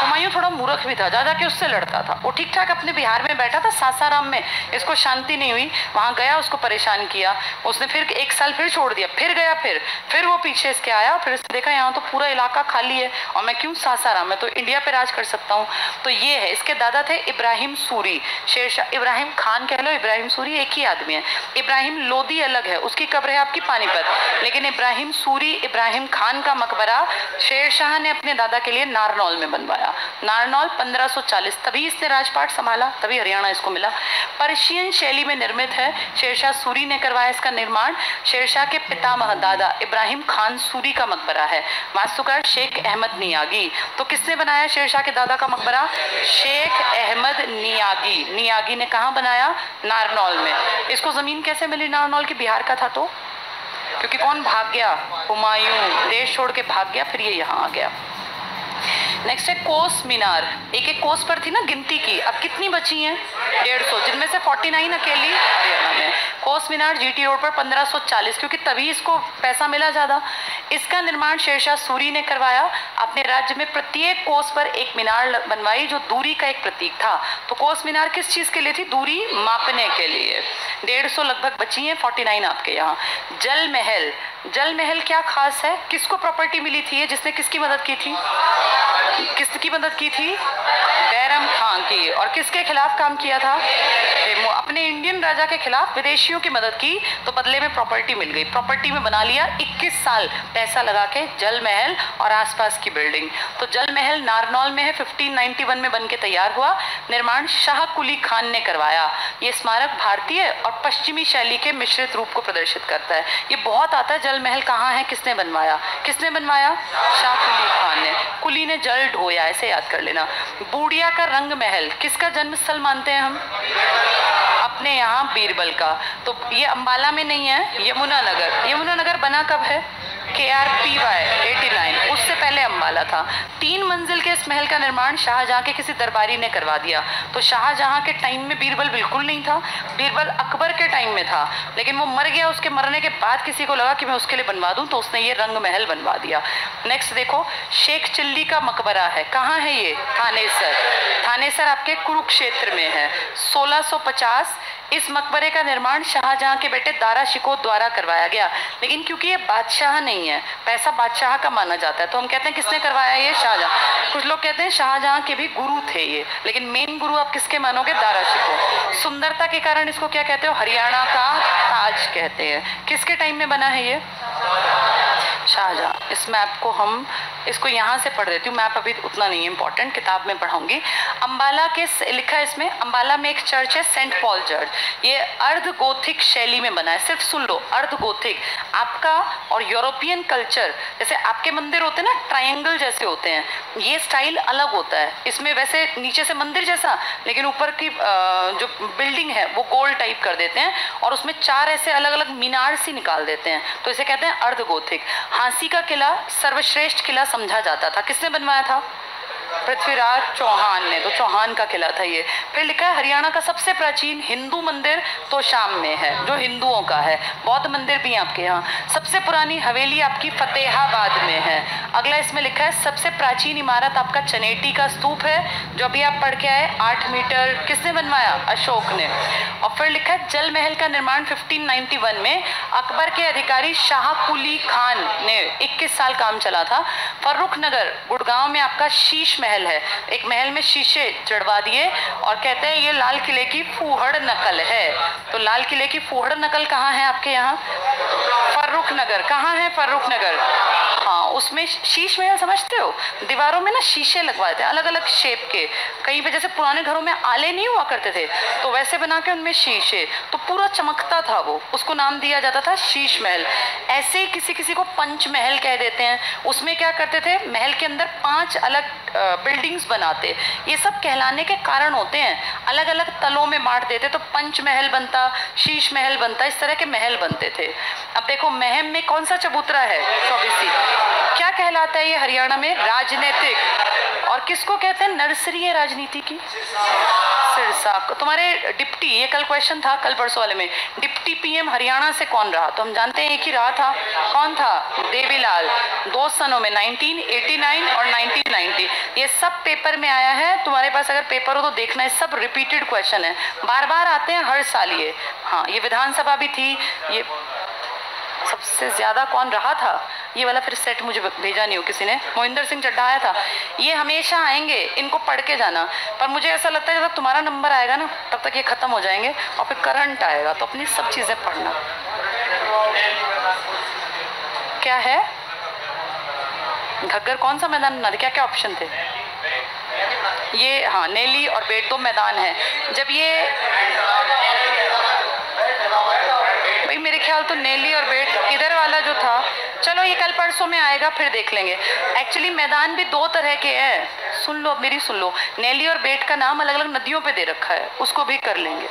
हुमायूं थोड़ा मूर्ख भी था, जा जाके उससे लड़ता था। वो ठीक ठाक अपने बिहार में बैठा था, सासाराम में, इसको शांति नहीं हुई, वहां गया, उसको परेशान किया, उसने फिर 1 साल फिर छोड़ दिया, फिर गया, फिर वो पीछे इसके आया, फिर इसने देखा यहाँ तो पूरा इलाका खाली है और मैं क्यों सासाराम, मैं तो इंडिया पे राज कर सकता हूँ। तो ये है, इसके दादा थे इब्राहिम सूरी। शेरशाह, इब्राहिम खान कह लो, इब्राहिम सूरी एक ही आदमी है। इब्राहिम लोदी अलग है, उसकी कब्र है आपकी पानीपत, लेकिन इब्राहिम सूरी, इब्राहिम खान का मकबरा शेरशाह ने अपने दादा के लिए नारनौल में बनवाया। नारनौल 1540, तभी इसने राजपाट संभाला, तभी हरियाणा इसको मिला। पर्शियन शैली में निर्मित है, शेरशाह सूरी ने करवाया इसका निर्माण। शेरशाह के पितामह दादा इब्राहिम खान सूरी का मकबरा है, वास्तुकार शेख अहमद नियागी। तो किसने बनाया शेरशाह के दादा का मकबरा? शेख अहमद नियागी। नियागी ने कहाँ बनाया? नारनौल में। इसको जमीन कैसे मिली नारनौल की? बिहार का था तो, क्योंकि कौन भाग गया? हुमायूं देश छोड़ के भाग गया, फिर ये यहाँ आ गया। नेक्स्ट है कोस मीनार। एक एक कोस पर थी ना गिनती की, अब कितनी बची हैं? 150, जिनमें से 49 अकेली हरियाणा में। कोस मीनार जीटी रोड पर 1540, क्योंकि तभी इसको पैसा मिला ज़्यादा। इसका निर्माण शेरशाह सूरी ने करवाया। अपने राज्य में प्रत्येक कोस पर एक मीनार बनवाई जो दूरी का एक प्रतीक था। तो कोस मीनार किस चीज़ के लिए थी? दूरी मापने के लिए। 150 लगभग बची हैं, 49 आपके यहाँ। जल महल। जल महल क्या खास है? किसको प्रॉपर्टी मिली थी? जिसने किसकी मदद की थी? किसकी मदद की थी? बैरम खान की। और किसके खिलाफ काम किया था? अपने इंडियन राजा के खिलाफ विदेशियों की मदद की, तो बदले में प्रॉपर्टी मिल गई। प्रॉपर्टी में बना लिया 21 साल पैसा लगा के जल महल और आसपास की बिल्डिंग। तो जल महल नारनौल में है, 1591 में बन के तैयार हुआ। निर्माण शाह कुली खान ने करवाया। ये स्मारक भारतीय और पश्चिमी शैली के मिश्रित रूप को प्रदर्शित करता है। ये बहुत आता है। जल महल कहाँ है? किसने बनवाया? किसने बनवाया? शाह कुली खान ने। कुली ने जल ढोया, ऐसे याद कर लेना। बूढ़िया का रंग महल किसका जन्म स्थल मानते हैं हम? अपने यहाँ बीरबल का। तो ये अंबाला में नहीं है, यमुनानगर। यमुनानगर बना कब है? KRPY 89, उससे पहले अंबाला था। 3 मंजिल के इस महल का निर्माण शाहजहां के किसी दरबारी ने करवा दिया। तो शाहजहां के टाइम में बीरबल बिल्कुल नहीं था, बीरबल अकबर के टाइम में था, लेकिन वो मर गया। उसके मरने के बाद किसी को लगा कि मैं उसके लिए बनवा दूं, तो उसने ये रंग महल बनवा दिया। नेक्स्ट देखो, शेख चिल्ली का मकबरा है। कहाँ है ये? थानेसर। थानेसर आपके कुरुक्षेत्र में है। 1650 इस मकबरे का निर्माण शाहजहां के बेटे दारा शिकोह द्वारा करवाया गया। लेकिन क्योंकि ये बादशाह नहीं है, पैसा बादशाह का माना जाता है, तो हम कहते हैं किसने करवाया? ये शाहजहां। कुछ लोग कहते हैं शाहजहां के भी गुरु थे ये, लेकिन मेन गुरु आप किसके मानोगे? दारा शिकोह। सुंदरता के कारण इसको क्या कहते हो? हरियाणा का ताज कहते हैं। किसके टाइम में बना है ये? शाहजहां। इस मैप को हम इसको यहाँ से पढ़ देती हूँ, मैप अभी उतना नहीं इंपॉर्टेंट, किताब में पढ़ाऊंगी। अंबाला के लिखा है इसमें, अंबाला में एक चर्च है सेंट पॉल चर्च। ये अर्ध गोथिक शैली में बना है। सिर्फ सुन लो, अर्ध गोथिक। आपका और यूरोपियन कल्चर, जैसे आपके मंदिर होते हैं ना ट्रायंगल जैसे होते हैं, ये स्टाइल अलग होता है। इसमें वैसे नीचे से मंदिर जैसा, लेकिन ऊपर की जो बिल्डिंग है वो गोल टाइप कर देते हैं और उसमें 4 ऐसे अलग अलग मीनार सी निकाल देते हैं, तो इसे कहते हैं अर्ध गोथिक। हांसी का किला सर्वश्रेष्ठ किला समझा जाता था। किसने बनवाया था? पृथ्वीराज चौहान ने। तो चौहान का किला था ये। फिर लिखा है हरियाणा का सबसे प्राचीन हिंदू मंदिर तो शाम में है, जो हिंदुओं का है। बौद्ध मंदिर भी आपके यहाँ। सबसे पुरानी हवेली आपकी फतेहाबाद में है। अगला इसमें लिखा है सबसे प्राचीन इमारत आपका चनेटी का स्तूप है, जो अभी आप पढ़ के आए 8 मीटर। किसने बनवाया? अशोक ने। और फिर लिखा है जल महल का निर्माण 1591 में अकबर के अधिकारी शाह कुली खान ने 21 साल काम चला था। फर्रुख नगर गुड़गांव में आपका शीश महल है। एक महल में शीशे चढ़वा दिए और कहते हैं ये लाल किले की फूहड़ नकल है। तो लाल किले की फूहड़ नकल कहाँ है आपके यहाँ? फर्रुख नगर। कहाँ है फर्रुख नगर? हाँ, उसमें शीश महल समझते हो? दीवारों में ना शीशे लगवाए थे अलग अलग शेप के। कहीं पे जैसे पुराने घरों में आले नहीं हुआ करते थे, तो वैसे बना के उनमें शीशे, तो पूरा चमकता था वो, उसको नाम दिया जाता था शीश महल। ऐसे ही किसी किसी को पंच महल कह देते हैं। उसमें क्या करते थे? महल के अंदर 5 अलग बिल्डिंग्स बनाते। ये सब कहलाने के कारण होते हैं। अलग अलग तलों में बांट देते तो पंच महल बनता, शीश महल बनता, इस तरह के महल बनते थे। अब देखो महम में कौन सा चबूतरा है? 24। क्या कहलाता है ये हरियाणा में? राजनीतिक। और किसको कहते हैं नर्सरी है राजनीति की? सिरसा। तुम्हारे डिप्टी, ये कल क्वेश्चन था कल परसों वाले में, डिप्टी पीएम हरियाणा से कौन रहा? तो हम जानते हैं एक ही रहा था। कौन था? देवीलाल। 2 सनों में 1989 और 1990। ये सब पेपर में आया है। तुम्हारे पास अगर पेपर हो तो देखना, है सब रिपीटेड क्वेश्चन है, बार बार आते हैं हर साल ये। हाँ, ये विधानसभा भी थी। ये सबसे ज्यादा कौन रहा था? ये वाला फिर सेट मुझे भेजा नहीं हो किसी ने, मोहिंदर सिंह चड्ढा आया था। ये हमेशा आएंगे, इनको पढ़ के जाना। पर मुझे ऐसा लगता है जब तक तुम्हारा नंबर आएगा ना, तब तक ये खत्म हो जाएंगे और फिर करंट आएगा, तो अपनी सब चीजें पढ़ना। क्या है? घग्गर कौन सा मैदान बना था, क्या क्या ऑप्शन थे ये? हाँ, नेली और बेट 2 मैदान है। जब ये भाई मेरे ख्याल तो नेली और बेट इधर वाला जो था, चलो ये कल परसों में आएगा फिर देख लेंगे। एक्चुअली मैदान भी 2 तरह के हैं, सुन लो, मेरी सुन लो। नेली और बेट का नाम अलग अलग नदियों पे दे रखा है, उसको भी कर लेंगे।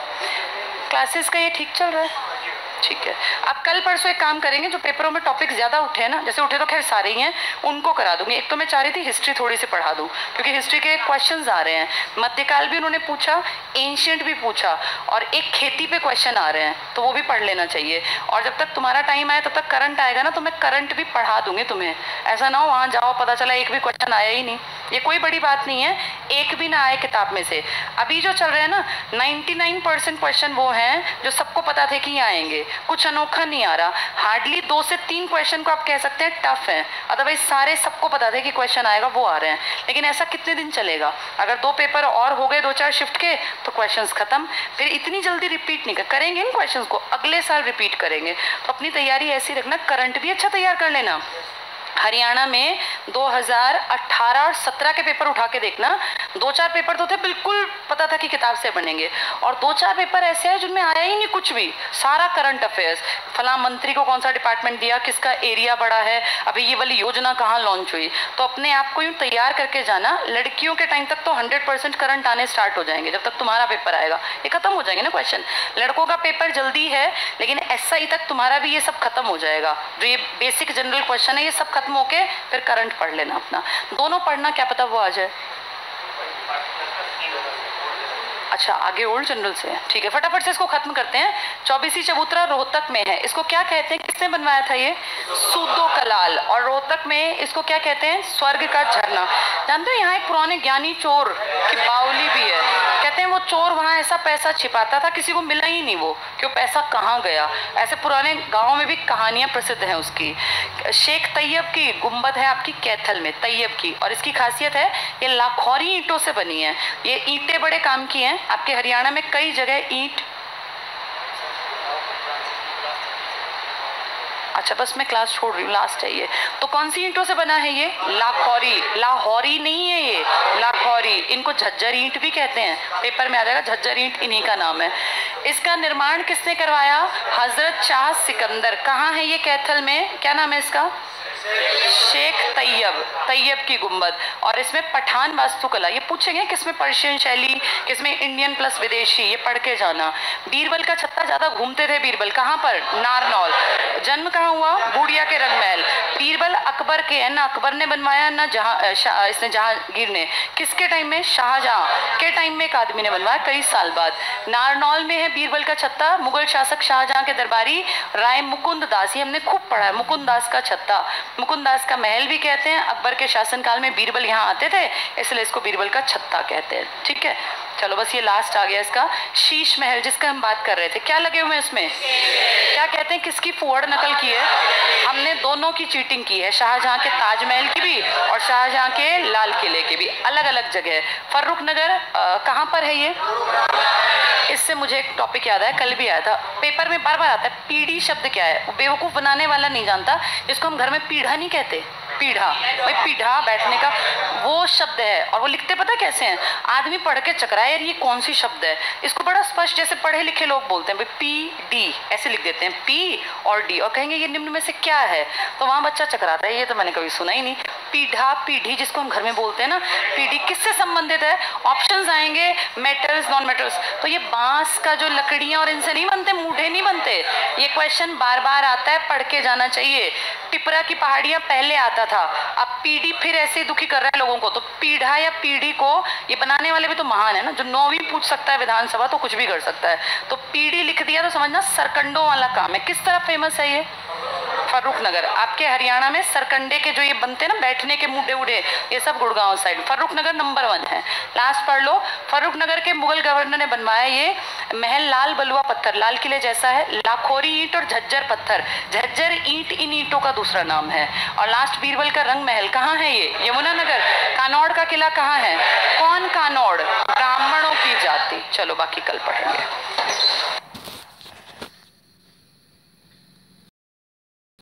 क्लासेस का ये ठीक चल रहा है? ठीक है। अब कल परसों एक काम करेंगे, जो पेपरों में टॉपिक ज़्यादा उठे हैं ना, जैसे उठे तो खैर सारे ही हैं, उनको करा दूंगी। एक तो मैं चाह रही थी हिस्ट्री थोड़ी सी पढ़ा दूं, क्योंकि हिस्ट्री के क्वेश्चंस आ रहे हैं। मध्यकाल भी उन्होंने पूछा, एंशिएंट भी पूछा, और एक खेती पे क्वेश्चन आ रहे हैं, तो वो भी पढ़ लेना चाहिए। और जब तक तुम्हारा टाइम आए तब तक करंट आएगा ना, तो मैं करंट भी पढ़ा दूंगी तुम्हें। ऐसा ना हो वहाँ जाओ पता चला एक भी क्वेश्चन आया ही नहीं। ये कोई बड़ी बात नहीं है, एक भी ना आए किताब में से। अभी जो चल रहे हैं ना, 99% क्वेश्चन वो हैं जो सबको पता थे कि आएंगे, कुछ अनोखा नहीं आ रहा। हार्डली 2 से 3 क्वेश्चन को आप कह सकते हैं टफ है, अदरवाइज सारे सबको पता थे कि क्वेश्चन आएगा, वो आ रहे हैं। लेकिन ऐसा कितने दिन चलेगा? अगर 2 पेपर और हो गए 2-4 शिफ्ट के, तो क्वेश्चंस खत्म। फिर इतनी जल्दी रिपीट नहीं करेंगे इन क्वेश्चंस को, अगले साल रिपीट करेंगे। तो अपनी तैयारी ऐसी रखना, करंट भी अच्छा तैयार कर लेना। हरियाणा में 2018 और 17 के पेपर उठा के देखना, 2-4 पेपर तो थे बिल्कुल पता था कि किताब से बनेंगे, और 2-4 पेपर ऐसे हैं जिनमें आया ही नहीं कुछ भी, सारा करंट अफेयर्स। फला मंत्री को कौन सा डिपार्टमेंट दिया, किसका एरिया बड़ा है, अभी ये वाली योजना कहाँ लॉन्च हुई। तो अपने आप को यूँ तैयार करके जाना। लड़कियों के टाइम तक तो 100% करंट आने स्टार्ट हो जाएंगे, जब तक तुम्हारा पेपर आएगा ये खत्म हो जाएंगे ना क्वेश्चन। लड़कों का पेपर जल्दी है, लेकिन SI तक तुम्हारा भी ये सब खत्म हो जाएगा। जो ये बेसिक जनरल क्वेश्चन है ये सब खत्म होके फिर करंट पढ़ लेना अपना। दोनों पढ़ना, क्या पता वो आ जाए। अच्छा, आगे ओल्ड जनरल से है, ठीक है। फटाफट से इसको खत्म करते हैं। 24वीं चबूतरा रोहतक में है, इसको क्या कहते हैं, किसने बनवाया था ये? सूदो कलाल। और रोहतक में इसको क्या कहते हैं? स्वर्ग का झरना। जानते हो यहाँ एक पुराने ज्ञानी चोर की बावली भी है। कहते हैं वो चोर वहाँ ऐसा पैसा छिपाता था, किसी को मिला ही नहीं वो कि वो पैसा कहाँ गया। ऐसे पुराने गाँव में भी कहानियाँ प्रसिद्ध हैं उसकी। शेख तैयब की गुम्बद है आपकी कैथल में, तैयब की, और इसकी खासियत है ये लाखौरी ईंटों से बनी है। ये ईंटें बड़े काम की हैं, आपके हरियाणा में कई जगह ईंट। अच्छा बस मैं क्लास छोड़ रही हूँ, लास्ट है ये। तो कौन सी ईंटों से बना है ये? लाखौरी। लाहौरी नहीं है ये, लाखौरी। इनको झज्जर ईंट भी कहते हैं, पेपर में आ जाएगा, झज्जर ईंट इन्हीं का नाम है। इसका निर्माण किसने करवाया? हजरत शाह सिकंदर। कहाँ है ये? कैथल में। क्या नाम है इसका? शेख तैयब, तैयब की गुंबद। और इसमें पठान वास्तुकला, ये पूछेंगे किसमें पर्शियन शैली, किसमें इंडियन प्लस विदेशी, ये पढ़ के जाना। बीरबल का छत्ता ज्यादा घूमते थे बीरबल, कहाँ पर? नारनौल। जन्म कहाँ हुआ? बूढ़िया के रंगमहल। बीरबल अकबर के हैं, ना अकबर ने बनवाया ना इसने जहांगीर ने। किसके टाइम में? शाहजहां के टाइम में एक आदमी ने बनवाया कई साल बाद। नारनौल में है बीरबल का छत्ता, मुगल शासक शाहजहां के दरबारी राय मुकुंद दास, ये हमने खूब पढ़ा है, मुकुंद दास का छत्ता। मुकुंद दास का महल भी कहते हैं। अकबर के शासनकाल में बीरबल यहाँ आते थे, इसलिए इसको बीरबल का छत्ता कहते हैं। ठीक है, चलो बस ये लास्ट आ गया इसका। शीश महल जिसका हम बात कर रहे थे, क्या लगे हुए इसमें? क्या कहते हैं, किसकी फुहड़ नकल की है? हमने दोनों की चीटिंग की है, शाहजहां के ताजमहल की भी और शाहजहां के लाल किले की भी, अलग अलग जगह। फर्रुख नगर कहाँ पर है ये? इससे मुझे एक टॉपिक याद आया, कल भी आया था, पेपर में बार बार आता है। पीढ़ी शब्द क्या है? बेवकूफ़ बनाने वाला नहीं जानता, इसको हम घर में पीढ़ा नहीं कहते। पीढ़ा, भाई पीढ़ा बैठने का वो शब्द है। और वो लिखते पता कैसे हैं? आदमी पढ़ के चकराए, यार ये कौन सी शब्द है। इसको बड़ा स्पष्ट जैसे पढ़े लिखे लोग बोलते हैं, भाई PD ऐसे लिख देते हैं, P और D, और कहेंगे ये निम्न में से क्या है, तो वहाँ बच्चा चकराता है, ये तो मैंने कभी सुना ही नहीं। पीढ़ा, पीढ़ी जिसको हम घर में बोलते हैं ना, पीढ़ी किससे संबंधित है? ऑप्शंस आएंगे, मेटल्स, नॉन मेटल्स। तो ये बांस का जो लकड़ियाँ और इनसे नहीं बनते, मूढ़े नहीं बनते। ये क्वेश्चन बार बार आता है, पढ़ के जाना चाहिए। टिपरा की पहाड़ियाँ पहले आता था, अब पीढ़ी फिर ऐसे दुखी कर रहा है लोगों को। तो पीढ़ा या पीढ़ी को ये बनाने वाले भी तो महान है ना, जो 9वीं पूछ सकता है विधानसभा तो कुछ भी कर सकता है। तो पीढ़ी लिख दिया तो समझना सरकंडों वाला काम है। किस तरह फेमस है ये? फर्रुख नगर। आपके हरियाणा में सरकंडे के जो ये बनते हैं ना, बैठने के मुड्डे उड़े, ये सब गुड़गांव साइड। फर्रुख नगर नंबर 1 है। लास्ट पढ़ लो, फर्रुख नगर के मुगल गवर्नर ने बनवाया ये महल, लाल बलुआ पत्थर, लाल किले जैसा है, लाखोरी ईंट और झज्जर पत्थर। झज्जर ईंट इन ईंटों का दूसरा नाम है। और लास्ट बीरबल का रंग महल कहाँ है ये? यमुनानगर। कानौड़ का किला कहाँ है? कौन कानौड़? ब्राह्मणों की जाति। चलो बाकी कल पढ़ेंगे।